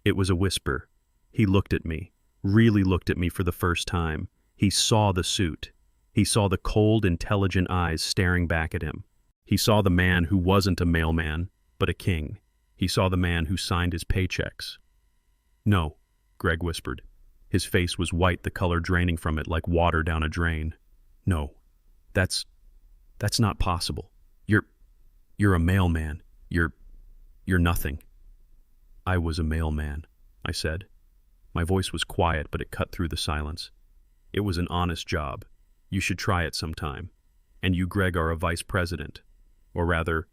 Speaker 1: It was a whisper. He looked at me, really looked at me for the first time. He saw the suit. He saw the cold, intelligent eyes staring back at him. He saw the man who wasn't a mailman, but a king. He saw the man who signed his paychecks. "No," Greg whispered. His face was white, the color draining from it like water down a drain. "No, that's not possible. You're a mailman. You're nothing." "I was a mailman," I said. My voice was quiet, but it cut through the silence. "It was an honest job. You should try it sometime. And you, Greg, are a vice president. Or rather,"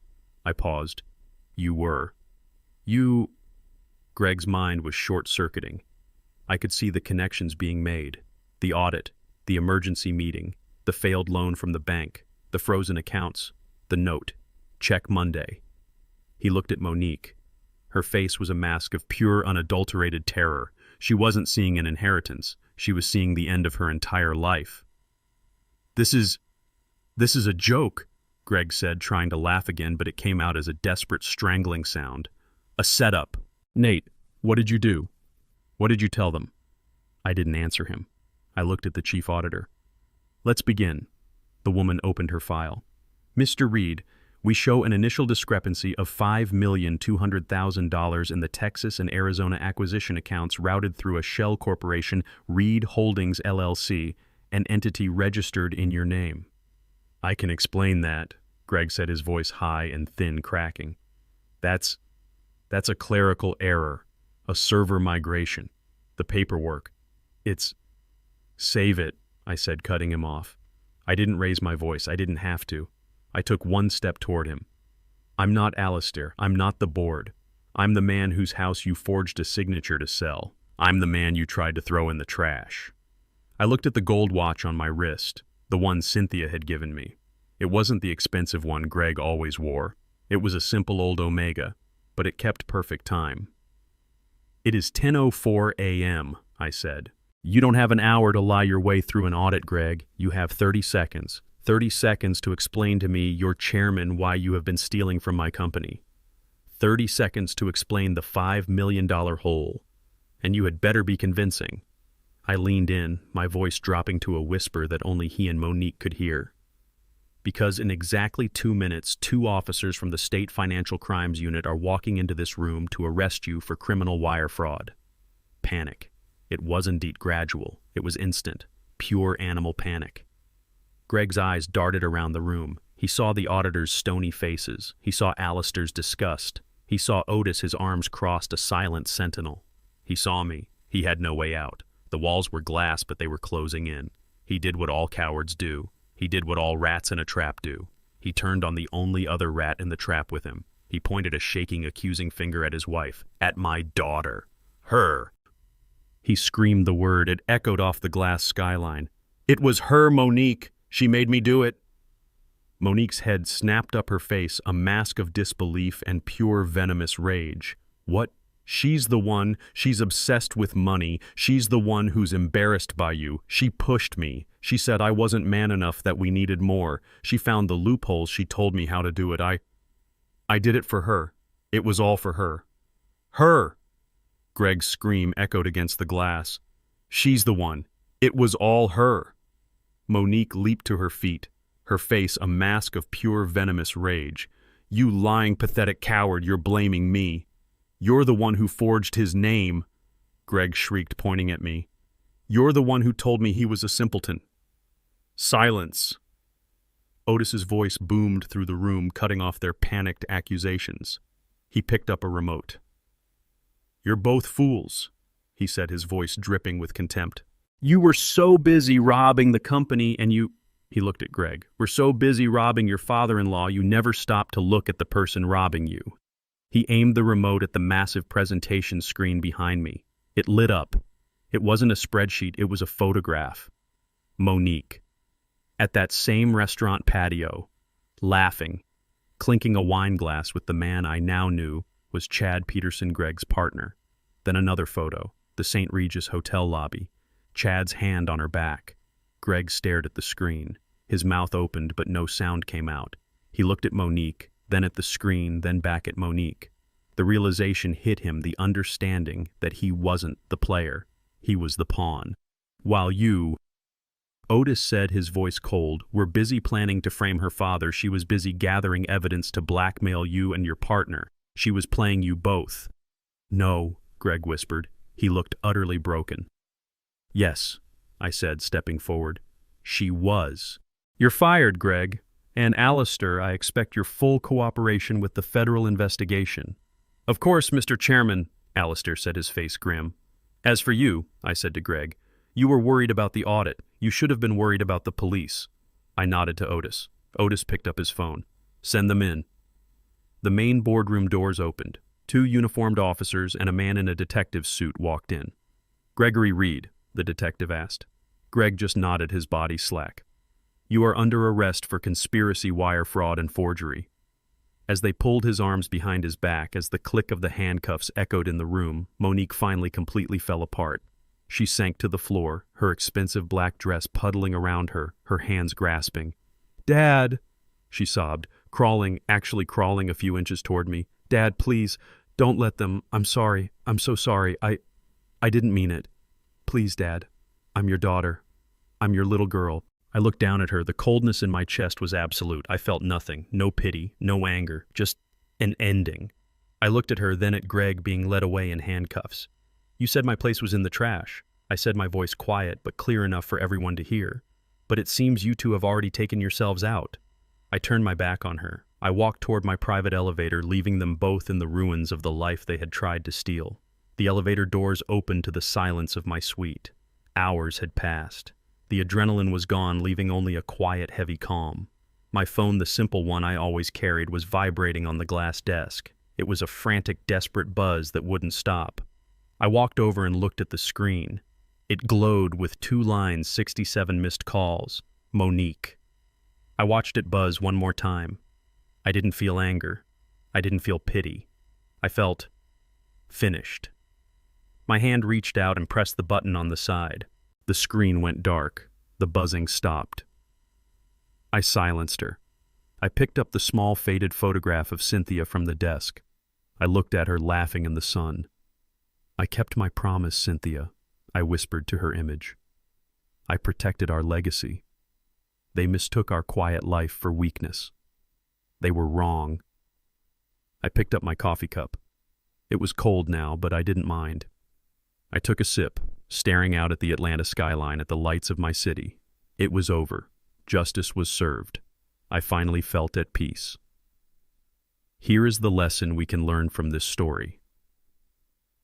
Speaker 1: I paused, "you were. You..." Greg's mind was short-circuiting. I could see the connections being made. The audit, the emergency meeting, the failed loan from the bank, the frozen accounts, the note, check Monday. He looked at Monique. Her face was a mask of pure, unadulterated terror. She wasn't seeing an inheritance. She was seeing the end of her entire life. This is a joke," Greg said, trying to laugh again, but it came out as a desperate, strangling sound. "A setup." "Nate, what did you do? What did you tell them?" I didn't answer him. I looked at the chief auditor. Let's begin. The woman opened her file. Mr. Reed, we show an initial discrepancy of $5,200,000 in the Texas and Arizona acquisition accounts routed through a shell corporation, Reed Holdings LLC, an entity registered in your name. I can explain that, Greg said, his voice high and thin, cracking. That's a clerical error, a server migration. The paperwork. It's... Save it, I said, cutting him off. I didn't raise my voice. I didn't have to. I took one step toward him. I'm not Alistair. I'm not the board. I'm the man whose house you forged a signature to sell. I'm the man you tried to throw in the trash. I looked at the gold watch on my wrist, the one Cynthia had given me. It wasn't the expensive one Greg always wore. It was a simple old Omega, but it kept perfect time. It is 10:04 a.m., I said. You don't have an hour to lie your way through an audit, Greg. You have 30 seconds. 30 seconds to explain to me, your chairman, why you have been stealing from my company. 30 seconds to explain the $5 million hole. And you had better be convincing. I leaned in, my voice dropping to a whisper that only he and Monique could hear. Because in exactly 2 minutes, 2 officers from the State Financial Crimes Unit are walking into this room to arrest you for criminal wire fraud. Panic. It was indeed gradual. It was instant. Pure animal panic. Greg's eyes darted around the room. He saw the auditors' stony faces. He saw Alistair's disgust. He saw Otis, his arms crossed, a silent sentinel. He saw me. He had no way out. The walls were glass, but they were closing in. He did what all cowards do. He did what all rats in a trap do. He turned on the only other rat in the trap with him. He pointed a shaking, accusing finger at his wife. At my daughter. Her. He screamed the word. It echoed off the glass skyline. It was her, Monique. She made me do it. Monique's head snapped up her face, a mask of disbelief and pure venomous rage. What? She's the one. She's obsessed with money. She's the one who's embarrassed by you. She pushed me. She said I wasn't man enough, that we needed more. She found the loopholes. She told me how to do it. I did it for her. It was all for her. Her! Greg's scream echoed against the glass. She's the one. It was all her. Monique leaped to her feet, her face a mask of pure venomous rage. You lying, pathetic coward, you're blaming me. You're the one who forged his name, Greg shrieked, pointing at me. You're the one who told me he was a simpleton. Silence. Otis's voice boomed through the room, cutting off their panicked accusations. He picked up a remote. You're both fools, he said, his voice dripping with contempt. You were so busy robbing the company and you... He looked at Greg. We're so busy robbing your father-in-law, you never stopped to look at the person robbing you. He aimed the remote at the massive presentation screen behind me. It lit up. It wasn't a spreadsheet, it was a photograph. Monique. At that same restaurant patio, laughing, clinking a wine glass with the man I now knew was Chad Peterson, Greg's partner. Then another photo, the St. Regis Hotel lobby. Chad's hand on her back. Greg stared at the screen. His mouth opened, but no sound came out. He looked at Monique, then at the screen, then back at Monique. The realization hit him, the understanding that he wasn't the player. He was the pawn. While you... Otis said, his voice cold, were busy planning to frame her father, she was busy gathering evidence to blackmail you and your partner. She was playing you both. No, Greg whispered. He looked utterly broken. Yes, I said, stepping forward. She was. You're fired, Greg. And Alistair, I expect your full cooperation with the federal investigation. Of course, Mr. Chairman, Alistair said, his face grim. As for you, I said to Greg, you were worried about the audit. You should have been worried about the police. I nodded to Otis. Otis picked up his phone. Send them in. The main boardroom doors opened. 2 uniformed officers and a man in a detective's suit walked in. Gregory Reed, the detective asked. Greg just nodded, his body slack. You are under arrest for conspiracy, wire fraud, and forgery. As they pulled his arms behind his back, as the click of the handcuffs echoed in the room, Monique finally completely fell apart. She sank to the floor, her expensive black dress puddling around her, her hands grasping. Dad, she sobbed, actually crawling a few inches toward me. Dad, please, don't let them. I'm sorry. I'm so sorry. I didn't mean it. Please, Dad. I'm your daughter. I'm your little girl. I looked down at her. The coldness in my chest was absolute. I felt nothing. No pity, no anger, just an ending. I looked at her, then at Greg being led away in handcuffs. You said my place was in the trash. I said, my voice quiet but clear enough for everyone to hear. But it seems you two have already taken yourselves out. I turned my back on her. I walked toward my private elevator, leaving them both in the ruins of the life they had tried to steal. The elevator doors opened to the silence of my suite. Hours had passed. The adrenaline was gone, leaving only a quiet, heavy calm. My phone, the simple one I always carried, was vibrating on the glass desk. It was a frantic, desperate buzz that wouldn't stop. I walked over and looked at the screen. It glowed with 2 lines, 67 missed calls. Monique. I watched it buzz one more time. I didn't feel anger. I didn't feel pity. I felt finished. My hand reached out and pressed the button on the side. The screen went dark. The buzzing stopped. I silenced her. I picked up the small faded photograph of Cynthia from the desk. I looked at her laughing in the sun. I kept my promise, Cynthia, I whispered to her image. I protected our legacy. They mistook our quiet life for weakness. They were wrong. I picked up my coffee cup. It was cold now, but I didn't mind. I took a sip, staring out at the Atlanta skyline at the lights of my city. It was over. Justice was served. I finally felt at peace. Here is the lesson we can learn from this story.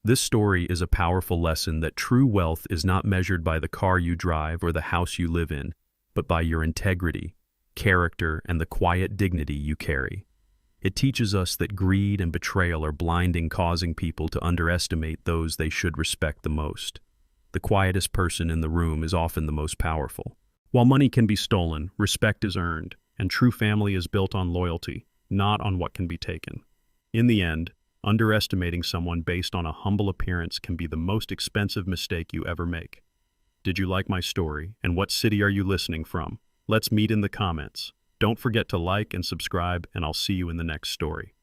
Speaker 1: This story is a powerful lesson that true wealth is not measured by the car you drive or the house you live in, but by your integrity, character, and the quiet dignity you carry. It teaches us that greed and betrayal are blinding, causing people to underestimate those they should respect the most. The quietest person in the room is often the most powerful. While money can be stolen, respect is earned, and true family is built on loyalty, not on what can be taken. In the end, underestimating someone based on a humble appearance can be the most expensive mistake you ever make. Did you like my story, and what city are you listening from? Let's meet in the comments. Don't forget to like and subscribe, and I'll see you in the next story.